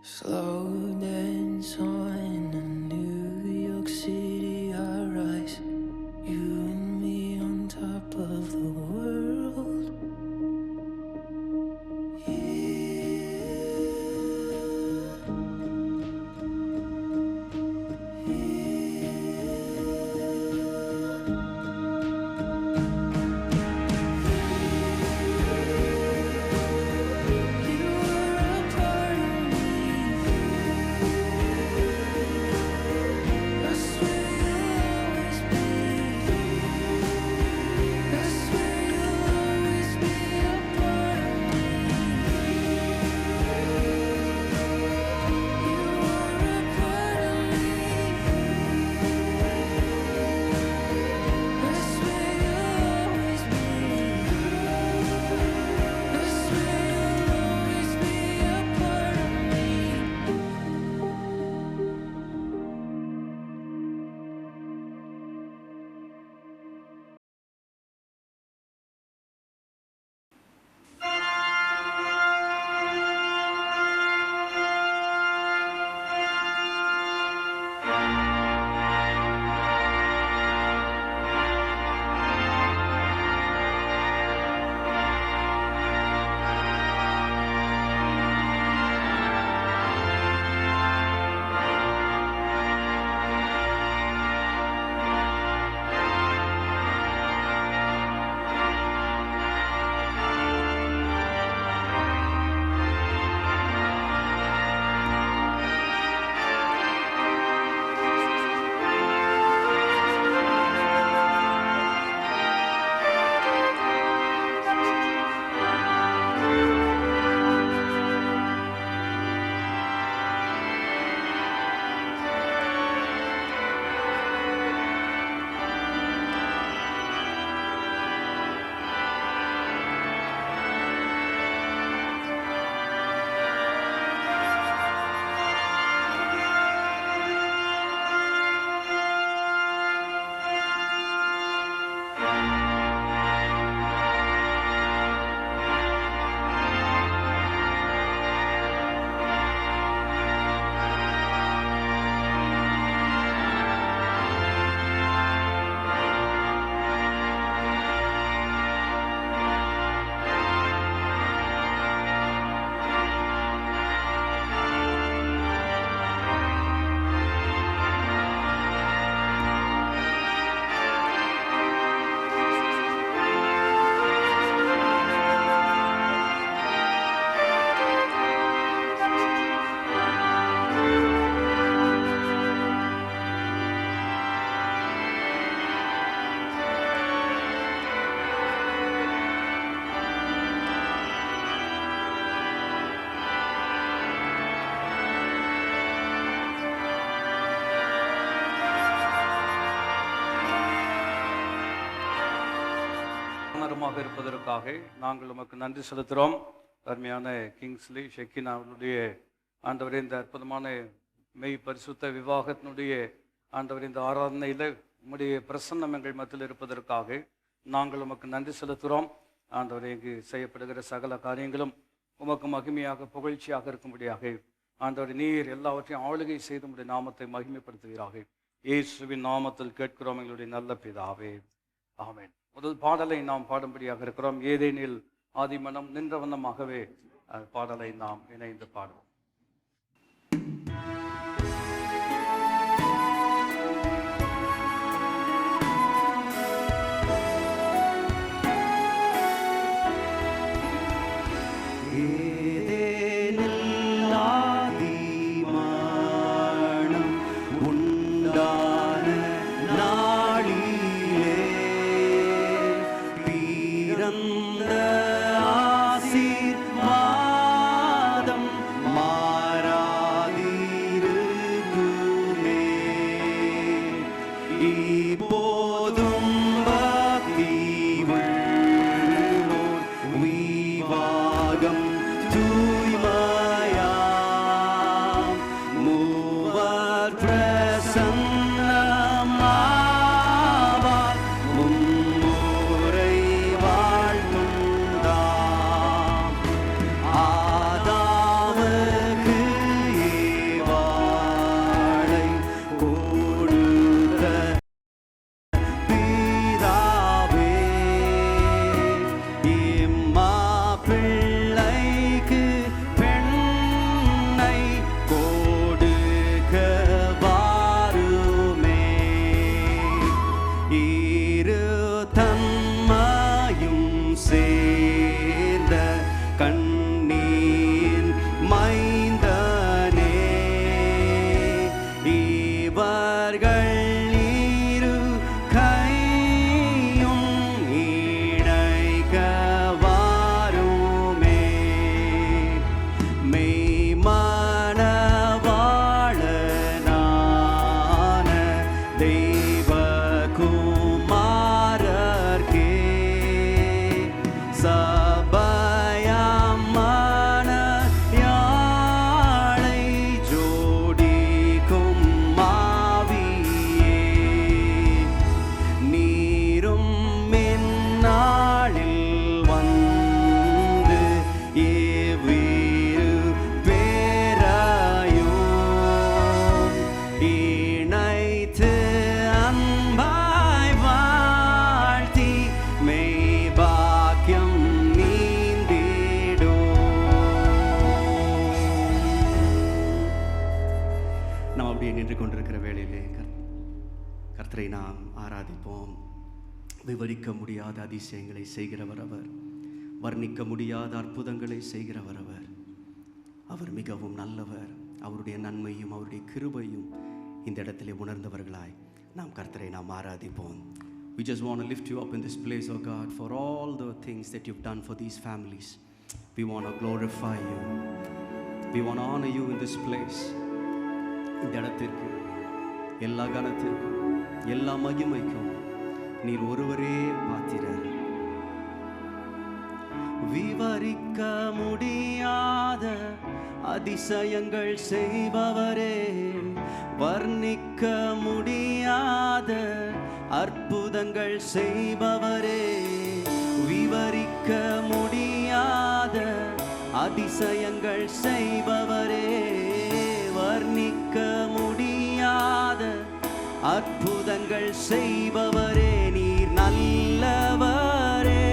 Slow dance on a New York City high rise. You and me on top of the world. இருப்பதற்காக நாங்கள் உமக்கு நன்றி செலுத்துகிறோம். அருமையான கிங்ஸ்லி ஷெக்கின் அவர்களுடைய ஆண்டவரே இந்த அற்புதமான மெய் பரிசுத்த விவாகத்தினுடைய ஆண்டவர் இந்த ஆராதனையில் உம்முடைய பிரசன்னம் எங்கள் மத்தியில் இருப்பதற்காக நாங்கள் உமக்கு நன்றி செலுத்துகிறோம். ஆண்டவரே இங்கு செய்யப்படுகிற சகல காரியங்களும் உமக்கு மகிமையாக புகழ்ச்சியாக இருக்கும்படியாக ஆண்டவரே நீர் எல்லாவற்றையும் ஆளுகை செய்து உம்முடைய நாமத்தை மகிமைப்படுத்துகிறார்கள். இயேசுவின் நாமத்தில் கேட்கிறோம் எங்களுடைய நல்ல பிதாவே, ஆமென். முதல் பாடலை நாம் பாடும்படியாக இருக்கிறோம். ஏதேனில் ஆதிமனம் நின்ற வண்ணமாகவே பாடலை நாம் இணைந்து பாடுவோம். ஆசீர்வாதம் விவரிக்க முடியாத அதிசயங்களை செய்கிறவர் அவர். வர்ணிக்க முடியாத அற்புதங்களை செய்கிறவர் அவர். அவர் மிகவும் நல்லவர். அவருடைய நன்மையும் அவருடைய கிருபையும் இந்த இடத்திலே உணர்ந்தவர்களாய் நாம் கர்த்தரை நாம் ஆராதிப்போம். We just want to lift you up in this place, oh God, for all the things that you've done for these families. We want to glorify you. We want to honor you in this place. இந்த இடத்திற்கு எல்லா கனத்திற்கும் எல்லா மகிமைக்கும் நீர் ஒருவரே பாத்திரர். விவரிக்க முடியாத அதிசயங்கள் செய்பவரே, வர்ணிக்க முடியாத அற்புதங்கள் செய்பவரே, விவரிக்க முடியாத அதிசயங்கள் செய்பவரே, வர்ணிக்க முடியாத அற்புதங்கள் செய்பவரே, நீர் நல்லவரே,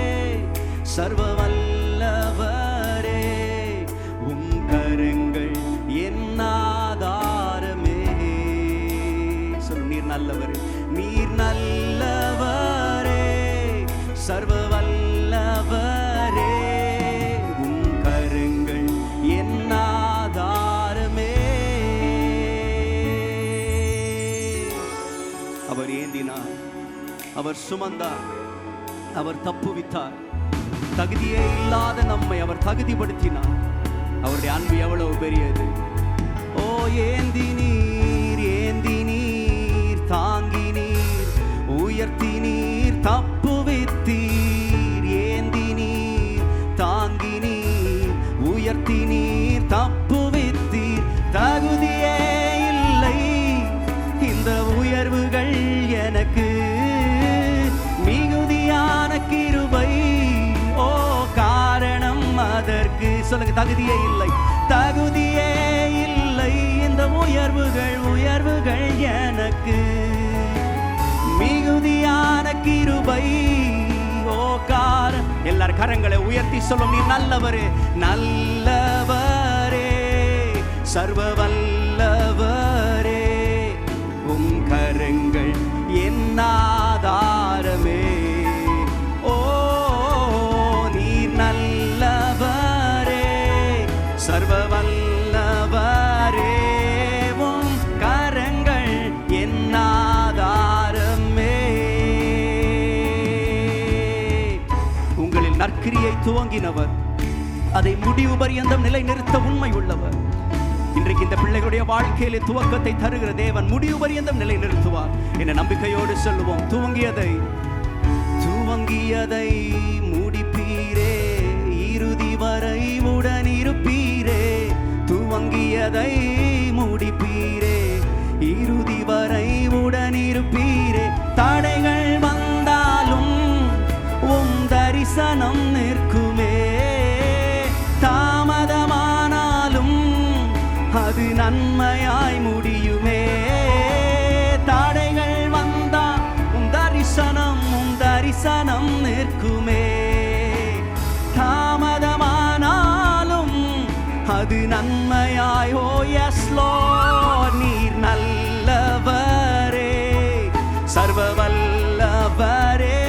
சர்வ வல்லவரே, உம் கரங்கள் என் ஆதாரமே. சொல்லு, நீர் நல்லவரே, நீர் நல்லவரே, சர்வ வல்லவரே, உம் கரங்கள் என் ஆதாரமே. அவர் ஏந்தினார், அவர் சுமந்தார், அவர் தப்புவித்தார். தகுதியே இல்லாத நம்மை அவர் தகுதிப்படுத்தினார். அவருடைய அன்பு எவ்வளவு பெரியது. ஓ ஏந்தி நீர் தாங்கி நீர் உயர்த்தி நீர் தப்புவித்தீர். ஏந்தி நீர் தாங்கி நீர் உயர்த்தி நீர் தப்புவித்தீர். தகுதியே இல்லை இந்த உயர்வுகள் எனக்கு, மிகுதியான கிருபை ஓ காரணம் அதற்கு. சொல்லுங்க, தகுதியே இல்லை, தகுதியே இல்லை இந்த உயர்வுகள் எனக்கு, மிகுதியான கிருபை ஓ காரணம். எல்லாரும் கரங்களை உயர்த்தி சொல்லும், நீ நல்லவரே, நல்லவரே, சர்வ வல்லவரே, உம் கரங்கள் என் ஆதாரமே. ஓ நீர் நல்லவரே, சர்வ வல்லவரே, உம் கரங்கள் என் ஆதாரமே. உங்களில் நற்கிரியை துவங்கினவர் அதை முடிவு பரியந்தம் நிலைநிறுத்த உண்மை உள்ளவர். இன்றைக்கு இந்த பிள்ளைகளுடைய வாழ்க்கையிலே துவக்கத்தை தருகிற தேவன் முடிவு பரியந்தம் நிலை நிறுத்துவார் என்ற நம்பிக்கையோடு சொல்லுவோம். துவங்கியதை முடிப்பீரே, இறுதி வரை உடன் இருப்பீரே. துவங்கியதை முடிப்பீரே, இறுதி வரை உடன் இருப்பீரே. தடைகள் வந்தாலும் உம் தரிசனம் நிற்குமே, தாமதமானாலும் அது நன்மையாய் முடியுமே. தடைகள் வந்தா உம் தரிசனம் நிற்குமே, தாமதமானாலும் அது நன்மையாய். ஓ எஸ் லார்ட், நீர் நல்லவரே, சர்வ வல்லவரே,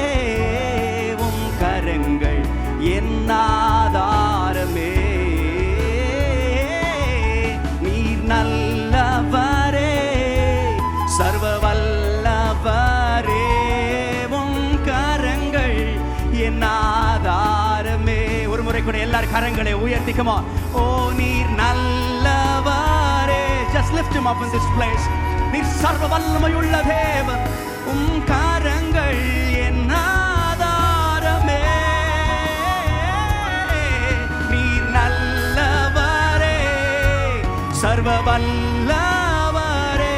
உம் கரங்கள் என் ஆதாரமே. நல்லவரே, சர்வ வல்லவரே, உம் கரங்கள் என் ஆதாரமே. ஒரு முறை கூட எல்லாரும் கரங்களை உயர்த்திக்குமா. ஓ நீர் நல்லவரே, just lift him up in this place. நீர் சர்வ வல்லமையுள்ள தேவன், உம் கரங்கள் என் ஆதாரமே. நீர் நல்லவரே, சர்வ வல்லவரே,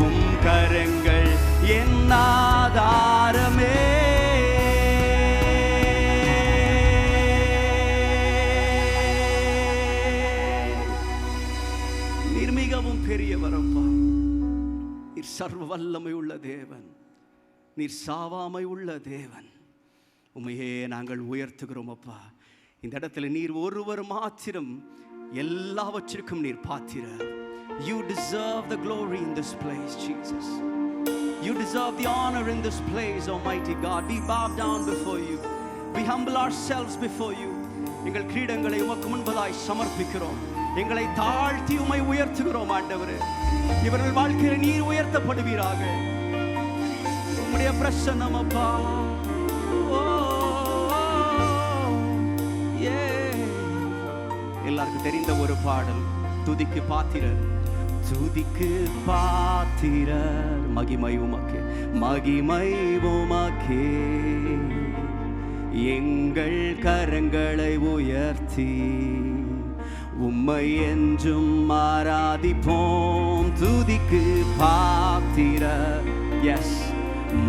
உம் கரங்கள் என் ஆதாரமே. நீர் மிகவும் பெரியவர் அப்பா. நீர் சர்வ வல்லமை உள்ள தேவன், நீர் சாவாமை உள்ள தேவன். உம்மையே நாங்கள் உயர்த்துகிறோம் அப்பா. இந்த இடத்துல நீர் ஒருவர் மாத்திரம் எல்லாவற்றிற்கும் நீர் பாத்திரர். You deserve the glory in this place, Jesus. You deserve the honor in this place, Almighty God. We bow down before you. We humble ourselves before you. எங்கள் கிரீடங்களை உமக்கு முன்பதாய் சமர்ப்பிக்கிறோம். எங்களை தாழ்த்தி உம்மை உயர்த்துகிறோம் ஆண்டவரே. இவர்கள் வாழ்க்கையில் நீர் உயர்த்தப்படுவீராக. உம்முடைய பிரசன்னம் அப்பா. எல்லாருக்கும் தெரிந்த ஒரு பாடல், துதிக்கு பாத்திரர், துதிக்கு பாத்திரர், மகிமை உமக்கே, மகிமை உமக்கே. எங்கள் கரங்களை உயர்த்தி உம்மை என்றும் ஆராதிப்போம். துதிக்கு பாத்திரர், எஸ்,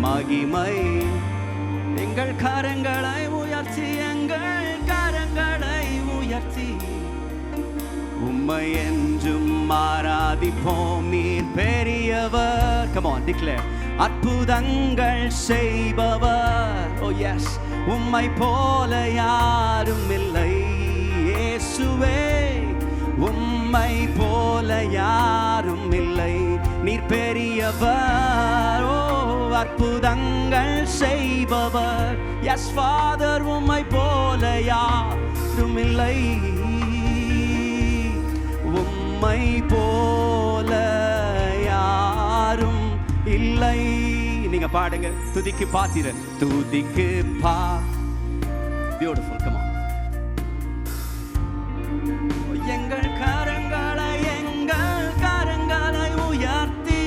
மகிமை. எங்கள் கரங்களை உயர்த்தி, எங்கள் கரங்களை உயர்த்தி உம்மை என்றும் ஆராதிப்போம். நீர் பெரியவர். Come on, declare. அற்புதங்கள் செய்பவர். Oh yes. உம்மை போல யாரும் இல்லை இயேசுவே. உம்மை போல யாரும் இல்லை. நீர் பெரியவர். ஓ, அற்புதங்கள் செய்பவர். Yes Father, உம்மை போல யாரும் இல்லை. உம்மை போல யாரும் இல்லை. நீங்க பாடுங்க. துதிக்கு பாத்திர, துதிக்கு பா. பியூட்டிஃபுல். Come on. எங்கள் கரங்களை, எங்கள் கரங்களை உயர்த்தி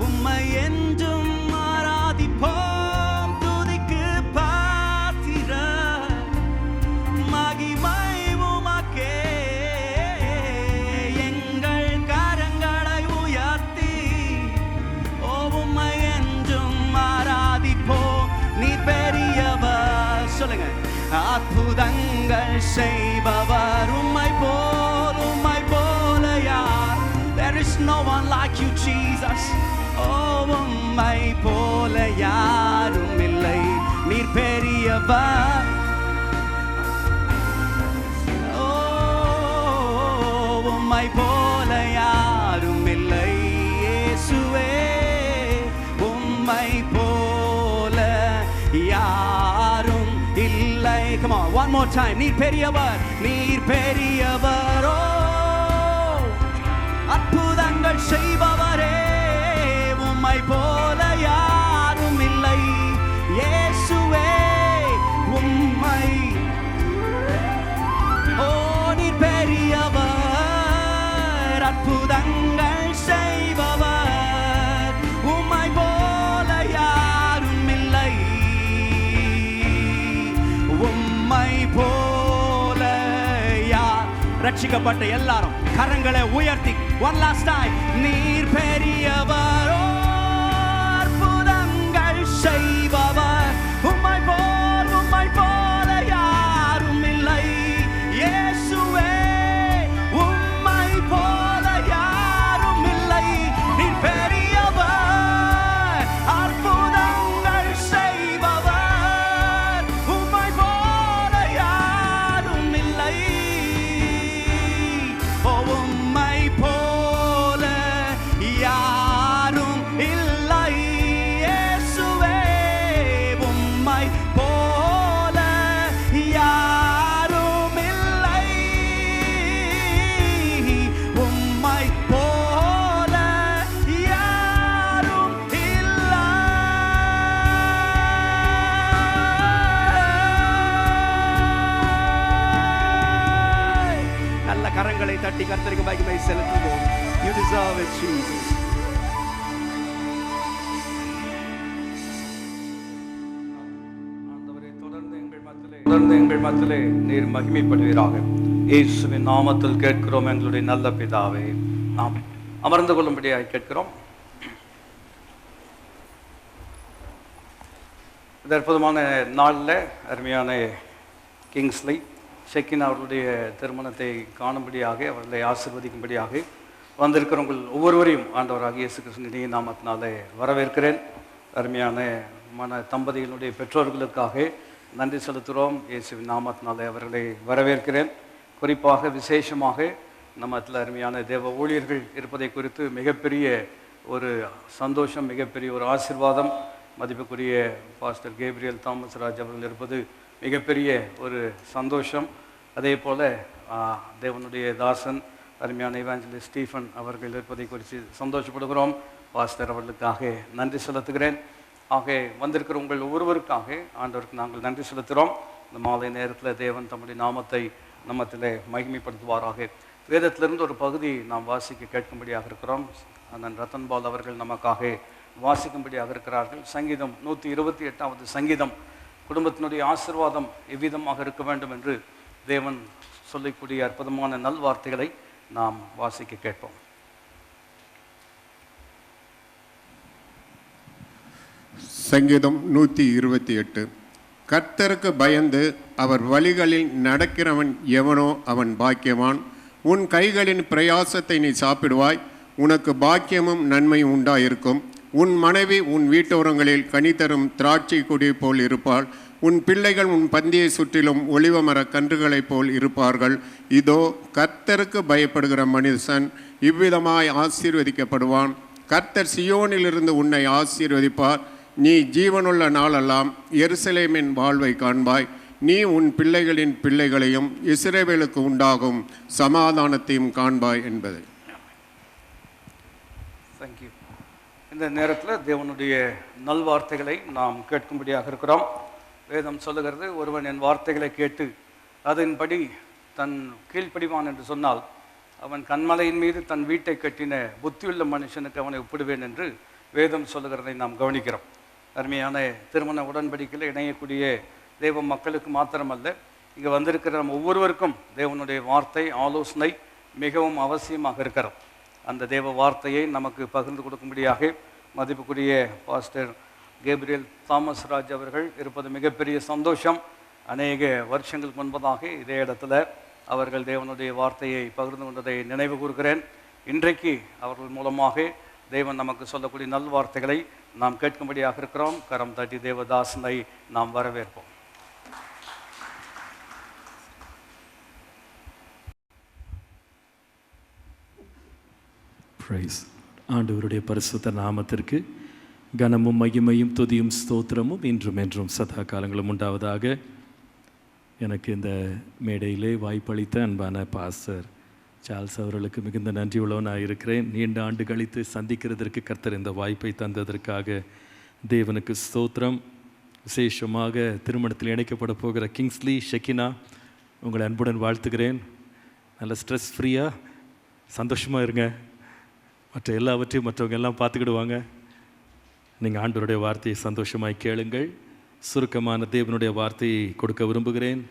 உம்மை என்றும் ஆராதிப்போம். துதிக்கு பாத்திர, மகிமை உமக்கே. சொல்லுங்க. அற்புதங்கள் செய்பவர். உம்மை போல யார்? There is no one like you Jesus. Oh, உம்மை போல யாரும் இல்லை. நீர் பெரியவர். Oh, உம்மை போல யாரும் இல்லை இயேசுவே. உம்மை போல யாரும் இல்லை. Come on, one more time. நீர் பெரியவர், நீர் பெரியவர். ஓ, அற்புதங்கள் செய்பவரே. உம்மை போல யாரும் இல்லை இயேசுவே. உம்மை, ஓ, நீர் பெரியவர். அற்புதங்கள் செய்பவர். உம்மை போல யாரும் இல்லை. உம்மை போல யார்? ரட்சிக்கப்பட்ட எல்லாரும் கரங்களை உயர்த்தி one last time. நீர் பெரியவர். அற்புதங்கள் செய்பவர். உம்மை போல யாரும் இல்லை இயேசுவே. உம்மை போல யாரும் இல்லை. நீர் பெரியவர். அற்புதங்கள் செய்பவர். உம்மை போல யாரும் இல்லை. ஓ, உம்மை போல யாரும் இல்லை இயேசுவே. உம்மை போல யாரும் இல்லை. உம்மை போல யாரும் இல்லை. நல்ல கரங்களை தட்டி கர்த்தருக்கு மகிமை செலுத்துவோம். You deserve it, Jesus. ஆண்டவரே, தொடர்ந்து எங்கள் மத்தியிலே நீர் மகிமைப்படுவீராக. இயேசுவின் நாமத்தில் கேட்கிறோம் எங்களுடைய நல்ல பிதாவே. நாம் அமர்ந்து கொள்ளும்படியாக கேட்கிறோம். இந்த அற்புதமான நாளில் அருமையான கிங்ஸ்லி ஷெக்கினா அவர்களுடைய திருமணத்தை காணும்படியாக, அவர்களை ஆசீர்வதிக்கும்படியாக வந்திருக்கிறவங்கள் ஒவ்வொருவரையும் ஆண்டவராக இயேசு கிறிஸ்துவினுடைய நாமத்தினாலே வரவேற்கிறேன். அருமையான தம்பதிகளுடைய பெற்றோர்களுக்காக நன்றி செலுத்துகிறோம். இயேசுவின் நாமத்தினாலே அவர்களை வரவேற்கிறேன். குறிப்பாக விசேஷமாக நம்மத்தில் அருமையான தேவ ஊழியர்கள் இருப்பதை குறித்து மிகப்பெரிய ஒரு சந்தோஷம், மிகப்பெரிய ஒரு ஆசீர்வாதம். மதிப்புக்குரிய பாஸ்டர் கேப்ரியல் தாமஸ் ராஜ் அவர்கள் இருப்பது மிகப்பெரிய ஒரு சந்தோஷம். அதே போல் தேவனுடைய தாசன் அருமையான இவாஞ்சலிஸ்ட் ஸ்டீஃபன் அவர்கள் இருப்பதை குறித்து சந்தோஷப்படுகிறோம். பாஸ்டர் அவர்களுக்காக நன்றி செலுத்துகிறேன். ஆக வந்திருக்கிற உங்கள் ஒவ்வொருவருக்காக ஆண்டவருக்கு நாங்கள் நன்றி செலுத்துகிறோம். இந்த மாலை நேரத்தில் தேவன் தம்முடைய நாமத்தை நம்மத்தில் மகிமைப்படுத்துவாராக. வேதத்திலிருந்து ஒரு பகுதி நாம் வாசிக்க கேட்கும்படியாக இருக்கிறோம். அண்ணன் ரத்தன்பால் அவர்கள் நமக்காக வாசிக்கும்படியாக இருக்கிறார்கள். சங்கீதம் 128வது சங்கீதம். குடும்பத்தினுடைய ஆசீர்வாதம் எவ்விதமாக இருக்க வேண்டும் என்று தேவன் சொல்லக்கூடிய அற்புதமான நல்வார்த்தைகளை நாம் வாசிக்க கேட்போம். சங்கீதம் 128. கர்த்தருக்கு பயந்து அவர் வழிகளில் நடக்கிறவன் எவனோ அவன் பாக்கியவான். உன் கைகளின் பிரயாசத்தை நீ சாப்பிடுவாய், உனக்கு பாக்கியமும் நன்மையும் உண்டாயிருக்கும். உன் மனைவி உன் வீட்டோரங்களில் கனி தரும் திராட்சை கொடி போல் இருப்பாள். உன் பிள்ளைகள் உன் பந்தியை சுற்றிலும் ஒலிவமர கன்றுகளைப் போல் இருப்பார்கள். இதோ கர்த்தருக்கு பயப்படுகிற மனுஷன் இவ்விதமாய் ஆசீர்வதிக்கப்படுவான். கர்த்தர் சியோனிலிருந்து உன்னை ஆசீர்வதிப்பார். நீ ஜீவனுள்ள நாளெல்லாம் எருசலேமின் வாழ்வை காண்பாய். நீ உன் பிள்ளைகளின் பிள்ளைகளையும் இஸ்ரவேலுக்கு உண்டாகும் சமாதானத்தையும் காண்பாய் என்பது. தேங்க்யூ. இந்த நேரத்தில் தேவனுடைய நல்வார்த்தைகளை நாம் கேட்கும்படியாக இருக்கிறோம். வேதம் சொல்லுகிறது, ஒருவன் என் வார்த்தைகளை கேட்டு அதன்படி தன் கீழ்ப்படிவான் என்று சொன்னால் அவன் கண்மலையின் மீது தன் வீட்டை கட்டின புத்தியுள்ள மனுஷனுக்கு அவனை ஒப்பிடுவேன் என்று வேதம் சொல்லுகிறதை நாம் கவனிக்கிறோம். அருமையான திருமண உடன்படிக்கையில் இணையக்கூடிய தேவ மக்களுக்கு மாத்திரமல்ல, இங்கே வந்திருக்கிற நம்ம ஒவ்வொருவருக்கும் தேவனுடைய வார்த்தை ஆலோசனை மிகவும் அவசியமாக இருக்கிறது. அந்த தேவ வார்த்தையை நமக்கு பகிர்ந்து கொடுக்கும்படியாக மதிப்புக்குரிய பாஸ்டர் கேப்ரியல் தாமஸ் ராஜ் அவர்கள் இருப்பது மிகப்பெரிய சந்தோஷம். அநேக வருஷங்களுக்கு முன்பதாக இதே இடத்துல அவர்கள் தேவனுடைய வார்த்தையை பகிர்ந்து கொண்டதை நினைவு கூறுகிறேன். இன்றைக்கு அவர்கள் மூலமாக தேவன் நமக்கு சொல்லக்கூடிய நல்வார்த்தைகளை நாம் கேட்கும்படியாக இருக்கிறோம். கரம் தட்டி தேவதாசனை நாம் வரவேற்போம். ஆண்டவருடைய பரிசுத்த நாமத்திற்கு கனமும் மகிமையும் துதியும் ஸ்தோத்திரமும் இன்றும் என்றும் சதா காலங்களும் உண்டாவதாக. எனக்கு இந்த மேடையிலே வாய்ப்பளித்த அன்பான பாஸ்டர் சார்ல்ஸ் அவர்களுக்கு மிகுந்த நன்றி உள்ளவனாக இருக்கிறேன். நீண்ட ஆண்டு கழித்து சந்திக்கிறதற்கு கர்த்தர் இந்த வாய்ப்பை தந்ததற்காக தேவனுக்கு ஸ்தோத்திரம். விசேஷமாக திருமணத்தில் இணைக்கப்பட போகிற கிங்ஸ்லி ஷெக்கினா, உங்களை அன்புடன் வாழ்த்துகிறேன். நல்ல ஸ்ட்ரெஸ் ஃப்ரீயாக சந்தோஷமாக இருங்க. மற்ற எல்லாவற்றையும் மற்றவங்க எல்லாம் பார்த்துக்கிடுவாங்க. நீங்கள் ஆண்டவருடைய வார்த்தையை சந்தோஷமாய் கேளுங்கள். சுருக்கமான தேவனுடைய வார்த்தையை கொடுக்க விரும்புகிறேன்.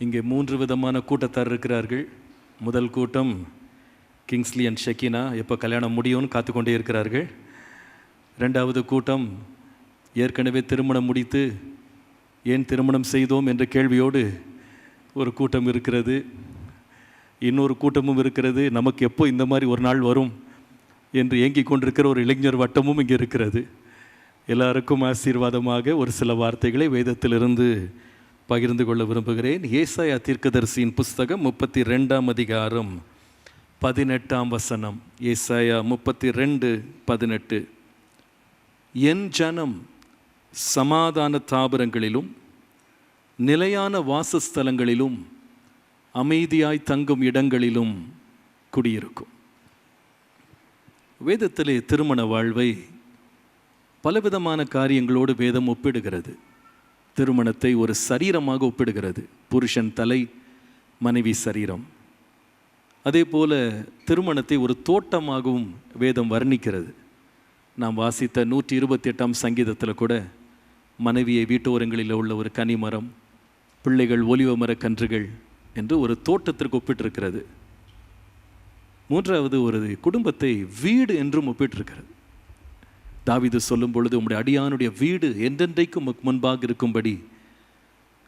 இங்கே 3 விதமான கூட்டத்தார் இருக்கிறார்கள். முதல் கூட்டம் கிங்ஸ்லி அண்ட் ஷெக்கினா எப்போ கல்யாணம் முடியும்னு காத்துக்கொண்டே இருக்கிறார்கள். 2வது கூட்டம் ஏற்கனவே திருமணம் முடித்து ஏன் திருமணம் செய்தோம் என்ற கேள்வியோடு ஒரு கூட்டம் இருக்கிறது. இன்னொரு கூட்டமும் இருக்கிறது, நமக்கு எப்போ இந்த மாதிரி ஒரு நாள் வரும் என்று ஏங்கிக் கொண்டிருக்கிற ஒரு இளைஞர் வட்டமும் இங்கே இருக்கிறது. எல்லாருக்கும் ஆசீர்வாதமாக ஒரு சில வார்த்தைகளை வேதத்திலிருந்து பகிர்ந்து கொள்ள விரும்புகிறேன். ஏசாயா தீர்க்கதரிசியின் புஸ்தகம் 32ஆம் அதிகாரம் 18ஆம் வசனம். ஏசாயா 32:18. என் ஜனம் சமாதான தாபரங்களிலும் நிலையான வாசஸ்தலங்களிலும் அமைதியாய் தங்கும் இடங்களிலும் குடியிருக்கும். வேதத்திலே திருமண வாழ்வை பலவிதமான காரியங்களோடு வேதம் ஒப்பிடுகிறது. திருமணத்தை ஒரு சரீரமாக ஒப்பிடுகிறது. புருஷன் தலை, மனைவி சரீரம். அதே போல திருமணத்தை ஒரு தோட்டமாகவும் வேதம் வர்ணிக்கிறது. நாம் வாசித்த 128ஆம் சங்கீதத்தில் கூட மனைவியை வீட்டோரங்களில் உள்ள ஒரு கனிமரம், பிள்ளைகள் ஒலிவமர கன்றுகள் என்று ஒரு தோட்டத்திற்கு ஒப்பிட்டிருக்கிறது. 3வது ஒரு குடும்பத்தை வீடு என்றும் ஒப்பிட்டிருக்கிறது. தாவீது சொல்லும் பொழுது, உம்முடைய அடியானுடைய வீடு என்றென்றைக்கும் முன்பாக இருக்கும்படி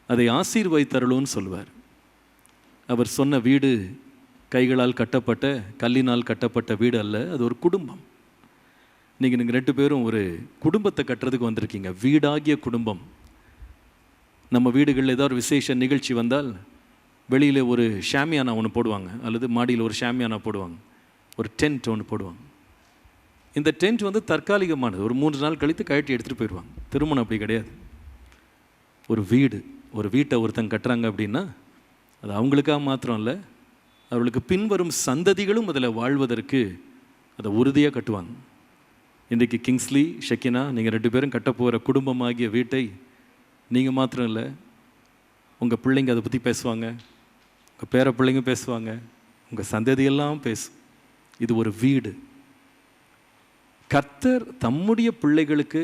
அதை ஆசீர்வதித்தருளும்னு சொல்வார். அவர் சொன்ன வீடு கைகளால் கட்டப்பட்ட, கல்லினால் கட்டப்பட்ட வீடு அல்ல, அது ஒரு குடும்பம். நீங்கள் 2 பேரும் ஒரு குடும்பத்தை கட்டுறதுக்கு வந்திருக்கீங்க. வீடாகிய குடும்பம். நம்ம வீடுகளில் ஏதாவது ஒரு விசேஷ நிகழ்ச்சி வந்தால் வெளியில் ஒரு ஷாமியானா ஒன்று போடுவாங்க, அல்லது மாடியில் ஒரு ஷாமியானா போடுவாங்க, ஒரு டென்ட் ஒன்று போடுவாங்க. இந்த டென்ட் வந்து தற்காலிகமானது. ஒரு 3 நாள் கழித்து கழட்டி எடுத்துகிட்டு போயிடுவாங்க. திருமணம் அப்படி கிடையாது. ஒரு வீட்டை ஒருத்தங்க கட்டுறாங்க அப்படின்னா அது அவங்களுக்காக மாத்திரம் இல்லை, அவர்களுக்கு பின்வரும் சந்ததிகளும் அதில் வாழ்வதற்கு அதை உறுதியாக கட்டுவாங்க. இன்றைக்கு கிங்ஸ்லி, ஷெக்கினா, நீங்கள் 2 பேரும் கட்டப்போகிற குடும்பமாகிய வீட்டை நீங்கள் மாத்திரம் இல்லை, உங்கள் பிள்ளைங்க அதை பற்றி பேசுவாங்க, உங்கள் பேர பிள்ளைங்க பேசுவாங்க, உங்கள் சந்ததியெல்லாம் பேசும். இது ஒரு வீடு. கர்த்தர் தம்முடைய பிள்ளைகளுக்கு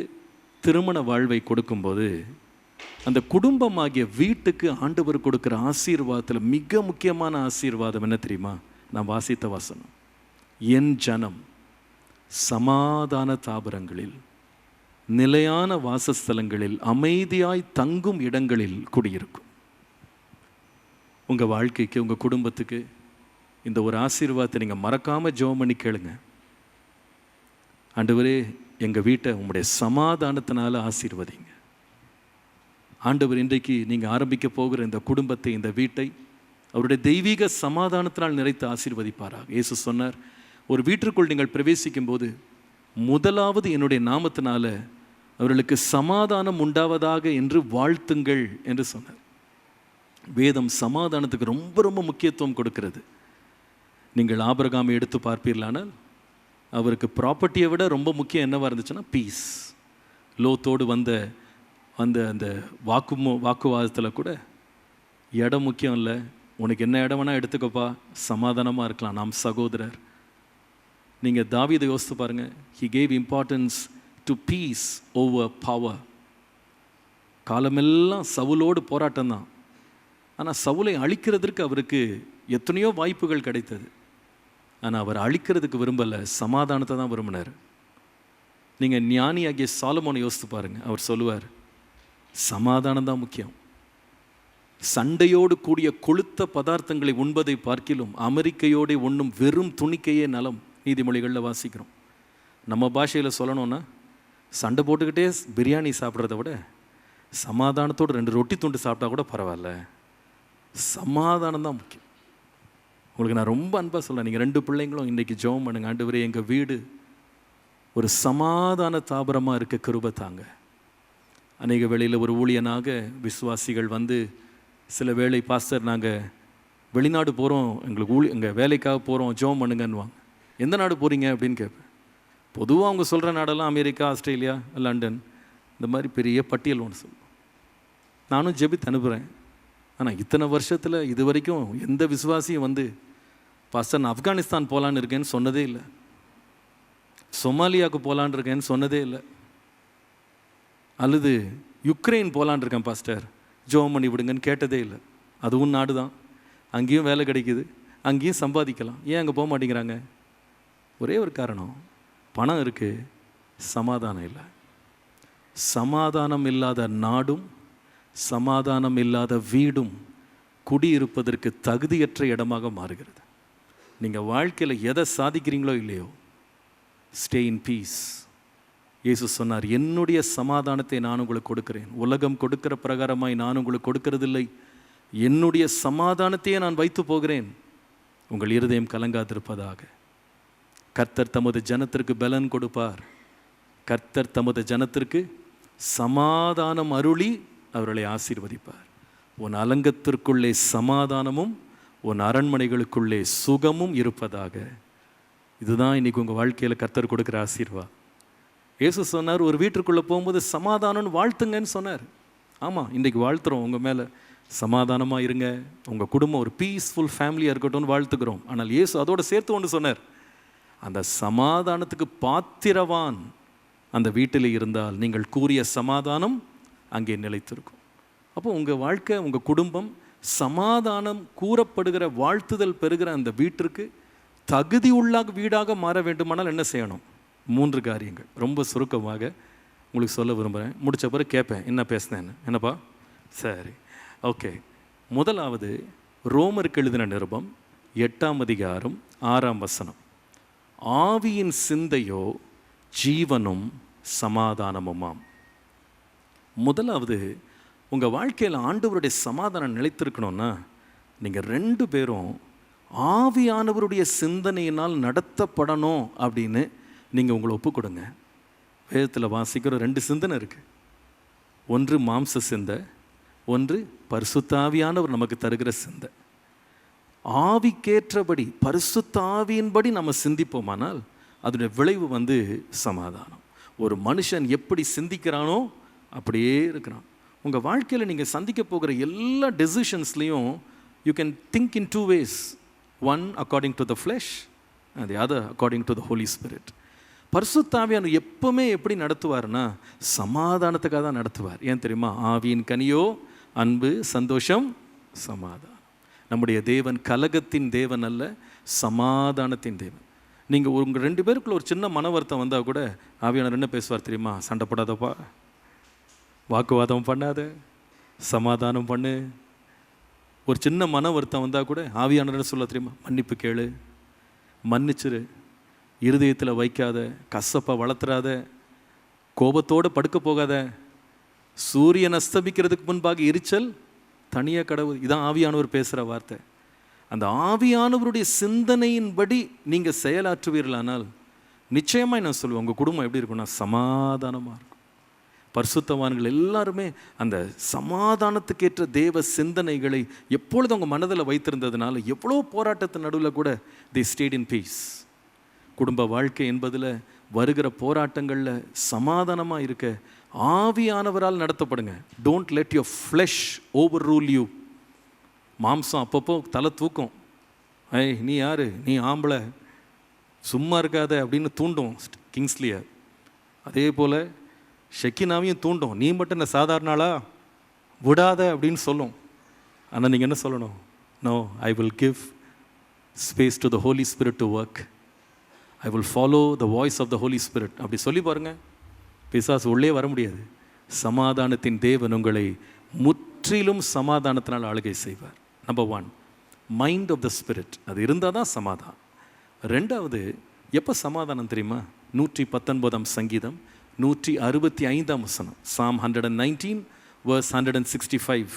திருமண வாழ்வை கொடுக்கும்போது அந்த குடும்பமாகிய வீட்டுக்கு ஆண்டவர் கொடுக்குற ஆசீர்வாதத்தில் மிக முக்கியமான ஆசீர்வாதம் என்ன தெரியுமா? நான் வாசித்த வசனம், என் ஜனம் சமாதான தாபரங்களில், நிலையான வாசஸ்தலங்களில், அமைதியாய் தங்கும் இடங்களில் குடியிருக்கும். உங்கள் வாழ்க்கைக்கு, உங்கள் குடும்பத்துக்கு இந்த ஒரு ஆசீர்வாதத்தை நீங்கள் மறக்காமல் ஜெபம் பண்ணி கேளுங்க. ஆண்டவரே, எங்கள் வீட்டை உங்களுடைய சமாதானத்தினால ஆசீர்வதிங்க. ஆண்டவர், இன்றைக்கு நீங்கள் ஆரம்பிக்க போகிற இந்த குடும்பத்தை, இந்த வீட்டை அவருடைய தெய்வீக சமாதானத்தினால் நிறைத்து ஆசீர்வதிப்பாராக. இயேசு சொன்னார், ஒரு வீட்டிற்குள் நீங்கள் பிரவேசிக்கும் போது முதலாவது என்னுடைய நாமத்தினால அவர்களுக்கு சமாதானம் உண்டாவதாக என்று வாழ்த்துங்கள் என்று சொன்னார். வேதம் சமாதானத்துக்கு ரொம்ப ரொம்ப முக்கியத்துவம் கொடுக்கிறது. நீங்கள் ஆபிரகாமை எடுத்து பார்ப்பீர்களானால் அவருக்கு ப்ராப்பர்ட்டியை விட ரொம்ப முக்கியம் என்னவாக இருந்துச்சுன்னா பீஸ். லோத்தோடு வந்த அந்த வாக்குவாதத்தில் கூட இடம் முக்கியம் இல்லை, உனக்கு என்ன இடம் வேணால் எடுத்துக்கப்பா, சமாதானமாக இருக்கலாம், நாம் சகோதரர். நீங்கள் தாவீதை யோசித்து பாருங்கள். He gave importance to peace over power. காலமெல்லாம் சவுலோடு போராட்டம் தான். ஆனால் சவுலை அழிக்கிறதுக்கு அவருக்கு எத்தனையோ வாய்ப்புகள் கிடைத்தது. ஆனால் அவர் அழிக்கிறதுக்கு விரும்பலை, சமாதானத்தை தான் விரும்பினார். நீங்கள் ஞானியாகிய சாலமோனை யோசித்து பாருங்கள். அவர் சொல்லுவார், சமாதானம் தான் முக்கியம். சண்டையோடு கூடிய கொழுத்த பதார்த்தங்களை உண்பதை பார்க்கிலும் அமெரிக்கையோடு ஒன்றும் வெறும் துணிக்கையே நலம். நீதிமொழிகளில் வாசிக்கிறோம். நம்ம பாஷையில் சொல்லணும்னா, சண்டை போட்டுக்கிட்டே பிரியாணி சாப்பிட்றத விட சமாதானத்தோடு 2 ரொட்டி துண்டு சாப்பிட்டா கூட பரவாயில்ல. சமாதானம் தான் முக்கியம். உங்களுக்கு நான் ரொம்ப அன்பாக சொல்கிறேன், நீங்கள் 2 பிள்ளைங்களும் இன்றைக்கி ஜெபம் பண்ணுங்க. ஆண்டவரே, எங்கள் வீடு ஒரு சமாதான தாபரமாக இருக்க கிருபை தாங்க. அநேக வேளையில் ஒரு ஊழியனாக விசுவாசிகள் வந்து சில வேளை, பாஸ்டர் நாங்கள் வெளிநாடு போகிறோம், எங்களுக்கு எங்கள் வேலைக்காக போகிறோம், ஜெபம் பண்ணுங்கன்னுவாங்க. எந்த நாடு போகிறீங்க அப்படின்னு கேட்பேன். பொதுவாக அவங்க சொல்கிற நாடெல்லாம் அமெரிக்கா, ஆஸ்திரேலியா, லண்டன், இந்த மாதிரி பெரிய பட்டியல் ஒன்று சொல்லுவோம். நானும் ஜெபித்து அனுப்புகிறேன். ஆனால் இத்தனை வருஷத்தில் இது வரைக்கும் எந்த விசுவாசியும் வந்து பாஸ்டர் நான் ஆப்கானிஸ்தான் போகலான்னு இருக்கேன்னு சொன்னதே இல்லை, சொமாலியாவுக்கு போகலான்னு இருக்கேன்னு சொன்னதே இல்லை, அல்லது யுக்ரைன் போகலான் இருக்கேன் பாஸ்டர் ஜெபம் பண்ணி விடுங்கன்னு கேட்டதே இல்லை. அதுவும் நாடு தான், அங்கேயும் வேலை கிடைக்குது, அங்கேயும் சம்பாதிக்கலாம். ஏன் அங்கே போக மாட்டேங்கிறாங்க? ஒரே ஒரு காரணம், பணம் இருக்குது, சமாதானம் இல்லை. சமாதானம் இல்லாத நாடும் சமாதானம் இல்லாத வீடும் குடியிருப்பதற்கு தகுதியற்ற இடமாக மாறுகிறது. நீங்கள் வாழ்க்கையில் எதை சாதிக்கிறீங்களோ இல்லையோ, ஸ்டே இன் பீஸ். இயேசு சொன்னார், என்னுடைய சமாதானத்தை நான் உங்களுக்கு கொடுக்கிறேன், உலகம் கொடுக்கிற பிரகாரமாய் நான் உங்களுக்கு கொடுக்கறதில்லை, என்னுடைய சமாதானத்தையே நான் வைத்து போகிறேன், உங்கள் இருதயம் கலங்காதிருப்பதாக. கர்த்தர் தமது ஜனத்திற்கு பலன் கொடுப்பார். கர்த்தர் தமது ஜனத்திற்கு சமாதானம் அருளி அவர்களை ஆசீர்வதிப்பார். உன் அலங்கத்திற்குள்ளே சமாதானமும் உன் அரண்மனைகளுக்குள்ளே சுகமும் இருப்பதாக. இதுதான் இன்றைக்கி உங்கள் வாழ்க்கையில் கர்த்தர் கொடுக்குற ஆசீர்வாதம். இயேசு சொன்னார், ஒரு வீட்டுக்குள்ளே போகும்போது சமாதானம்னு வாழ்த்துங்கன்னு சொன்னார். ஆமாம், இன்றைக்கி வாழ்த்துறோம், உங்கள் மேலே சமாதானமாக இருங்க, உங்கள் குடும்பம் ஒரு பீஸ்ஃபுல் ஃபேமிலியாக இருக்கட்டும்னு வாழ்த்துக்கிறோம். ஆனால் இயேசு அதோடு சேர்த்து ஒன்று சொன்னார், அந்த சமாதானத்துக்கு பாத்திரவான் அந்த வீட்டில் இருந்தால் நீங்கள் கூறிய சமாதானம் அங்கே நிலைத்திருக்கும். அப்போ உங்கள் வாழ்க்கை, உங்கள் குடும்பம் சமாதானம் கூறப்படுகிற, வாழ்த்துதல் பெறுகிற அந்த வீட்டிற்கு தகுதி உள்ள வீடாக மாற வேண்டுமானால் என்ன செய்யணும்? 3 காரியங்கள் ரொம்ப சுருக்கமாக உங்களுக்கு சொல்ல விரும்புகிறேன். முடித்த பிறகு கேட்பேன் என்ன பேசுனேன்னு. என்னப்பா? சரி, ஓகே. முதலாவது, ரோமருக்கு எழுதின நிருபம் 8ஆம் அதிகாரம் 6ஆம் வசனம். ஆவியின் சிந்தையோ ஜீவனும் சமாதானமுமாம். முதலாவது, உங்கள் வாழ்க்கையில் ஆண்டவருடைய சமாதானம் நிலைத்திருக்கணும்னா நீங்கள் 2 பேரும் ஆவியானவருடைய சிந்தனையினால் நடத்தப்படணும் அப்படின்னு நீங்கள் உங்களை ஒப்பு கொடுங்க. வேதத்தில் வாசிக்கிற 2 சிந்தனை இருக்குது. ஒன்று மாம்ச சிந்தை, ஒன்று பரிசுத்த ஆவியானவர் நமக்கு தருகிற சிந்தை. ஆவிக்கேற்றபடி பரிசுத்த ஆவியின்படி நம்ம சிந்திப்போமானால் அதனுடைய விளைவு சமாதானம். ஒரு மனுஷன் எப்படி சிந்திக்கிறானோ அப்படியே இருக்கிறான். உங்கள் வாழ்க்கையில் நீங்கள் சந்திக்க போகிற எல்லா டெசிஷன்ஸ்லேயும் you can think in 2 ways. One according to the flesh and the other according to the Holy Spirit. பரிசுத்த ஆவியானவர் எப்பவுமே எப்படி நடத்துவார்னா சமாதானத்துக்காக தான் நடத்துவார். ஏன் தெரியுமா? ஆவியின் கனியோ அன்பு, சந்தோஷம், சமாதானம். நம்முடைய தேவன் கலகத்தின் தேவன் அல்ல, சமாதானத்தின் தேவன். நீங்கள் உங்கள் 2 பேருக்குள்ள ஒரு சின்ன மன வருத்தம் வந்தால் கூட ஆவியானவர் என்ன பேசுவார் தெரியுமா? சண்டை போடாதப்பா, வாக்குவாதம் பண்ணாத, சமாதானம் பண்ணு. ஒரு சின்ன மன வருத்தம் வந்தால் கூட ஆவியானவர் சொல்ல தெரியுமா? மன்னிப்பு கேளு, மன்னிச்சிரு, இருதயத்தில் வைக்காத, கசப்பை வளர்த்துறாத, கோபத்தோடு படுக்க போகாத, சூரியன் அஸ்தமிக்கிறதுக்கு முன்பாக எரிச்சல் தனியாக கடவுள். இதான் ஆவியானவர் பேசுகிற வார்த்தை. அந்த ஆவியானவருடைய சிந்தனையின்படி நீங்கள் செயலாற்றுவீர்களானால் நிச்சயமாக நான் சொல்லுவேன், உங்கள் குடும்பம் எப்படி இருக்கும்னா சமாதானமாக இருக்கும். பரிசுத்தவான்கள் எல்லாருமே அந்த சமாதானத்துக்கேற்ற தேவ சிந்தனைகளை எப்பொழுதும் அவங்க மனதில் வைத்திருந்ததுனால எவ்வளோ போராட்டத்தின் நடுவில் கூட they stayed in peace. குடும்ப வாழ்க்கை என்பதில் வருகிற போராட்டங்களில் சமாதானமாக இருக்க ஆவியானவரால் நடத்தப்படுங்க. Don't let your flesh overrule you. மாம்சம் அப்பப்போ தலை தூக்கும், நீ யார், நீ ஆம்பளை, சும்மா இருக்காத அப்படின்னு தூண்டும் கிங்ஸ்லியை. அதே போல் ஷெக்கினாவையும் தூண்டும், நீ மட்டும் என்ன சாதாரண ஆளா, விடாத அப்படின்னு சொல்லும். ஆனால் நீங்கள் என்ன சொல்லணும்? No, I will give space to the Holy Spirit to work. I will follow the voice of the Holy Spirit. அப்படி சொல்லி பாருங்கள், பிசாசு உள்ளே வர முடியாது. சமாதானத்தின் தேவன் உங்களை முற்றிலும் சமாதானத்தினால் ஆளுகை செய்வார். Number 1, mind of the spirit. அது இருந்தால் தான் சமாதானம். 2வது, எப்போ சமாதானம் தெரியுமா? 119 சங்கீதம் 165 வசனம், Psalm 119 verse 165.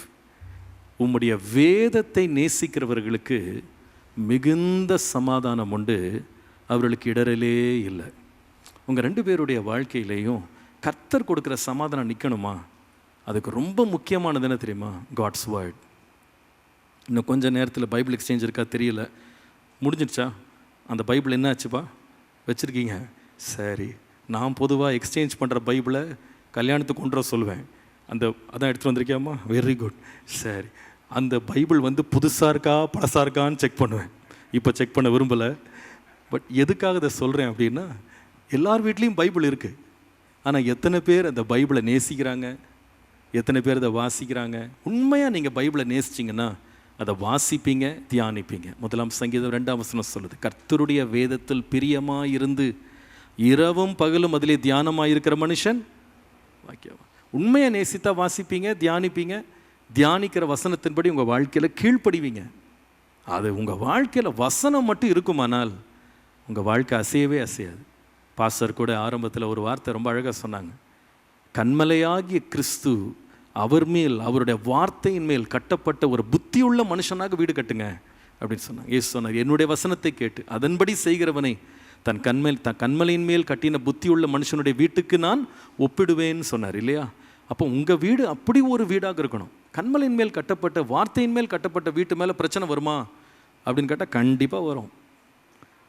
உம்முடைய வேதத்தை நேசிக்கிறவர்களுக்கு மிகுந்த சமாதானம் உண்டு, அவர்களுக்கு இடரலே இல்லை. உங்கள் 2 பேருடைய வாழ்க்கையிலையும் கர்த்தர் கொடுக்குற சமாதானம் நிற்கணுமா? அதுக்கு ரொம்ப முக்கியமானது என்ன தெரியுமா? God's word. இன்னும் கொஞ்சம் நேரத்தில் பைபிள் எக்ஸ்சேஞ்ச் இருக்கா தெரியல, முடிஞ்சிடுச்சா? அந்த பைபிள் என்ன ஆச்சுப்பா? வச்சுருக்கீங்க? சரி, நான் பொதுவாக எக்ஸ்சேஞ்ச் பண்ணுற பைபிளை கல்யாணத்துக்கு கொண்டு வர சொல்லுவேன். அதான் எடுத்துகிட்டு வந்திருக்கியாம்மா? Very good. சரி, அந்த பைபிள் புதுசாக இருக்கா பழசாக இருக்கான்னு செக் பண்ணுவேன். இப்போ செக் பண்ண விரும்பலை. பட் எதுக்காக இதை சொல்கிறேன் அப்படின்னா, எல்லார் வீட்லேயும் பைபிள் இருக்குது. ஆனால் எத்தனை பேர் அந்த பைபிளை நேசிக்கிறாங்க? எத்தனை பேர் அதை வாசிக்கிறாங்க? உண்மையாக நீங்கள் பைபிளை நேசிச்சிங்கன்னா அதை வாசிப்பீங்க, தியானிப்பீங்க. 1 சங்கீதம் 2 வசனம் சொல்லுது, கர்த்தருடைய வேதத்தில் பிரியமாக இருந்து இரவும் பகலும் அதிலே தியானமாக இருக்கிற மனுஷன் வாக்கியம். உண்மையை நேசித்தா வாசிப்பீங்க, தியானிப்பீங்க. தியானிக்கிற வசனத்தின்படி உங்கள் வாழ்க்கையில் கீழ்ப்படிவீங்க. அது உங்கள் வாழ்க்கையில் வசனம் மட்டும் இருக்குமானால் உங்கள் வாழ்க்கை அசையவே அசையாது. பாஸ்டர் கூட ஆரம்பத்தில் ஒரு வார்த்தை ரொம்ப அழகாக சொன்னாங்க, கண்மலையாகிய கிறிஸ்து அவர் மேல், அவருடைய வார்த்தையின் மேல் கட்டப்பட்ட ஒரு புத்தியுள்ள மனுஷனாக வீடு கட்டுங்க அப்படின்னு சொன்னாங்க. ஏசு சொன்னார், என்னுடைய வசனத்தை கேட்டு அதன்படி செய்கிறவனை தன் கண்மலையின் மேல் கட்டின புத்தியுள்ள மனுஷனுடைய வீட்டுக்கு நான் ஒப்பிடுவேன்னு சொன்னார் இல்லையா? அப்போ உங்கள் வீடு அப்படி ஒரு வீடாக இருக்கணும். கண்மலையின் மேல் கட்டப்பட்ட, வார்த்தையின் மேல் கட்டப்பட்ட வீட்டு மேலே பிரச்சனை வருமா அப்படின்னு கேட்டால் கண்டிப்பாக வரும்.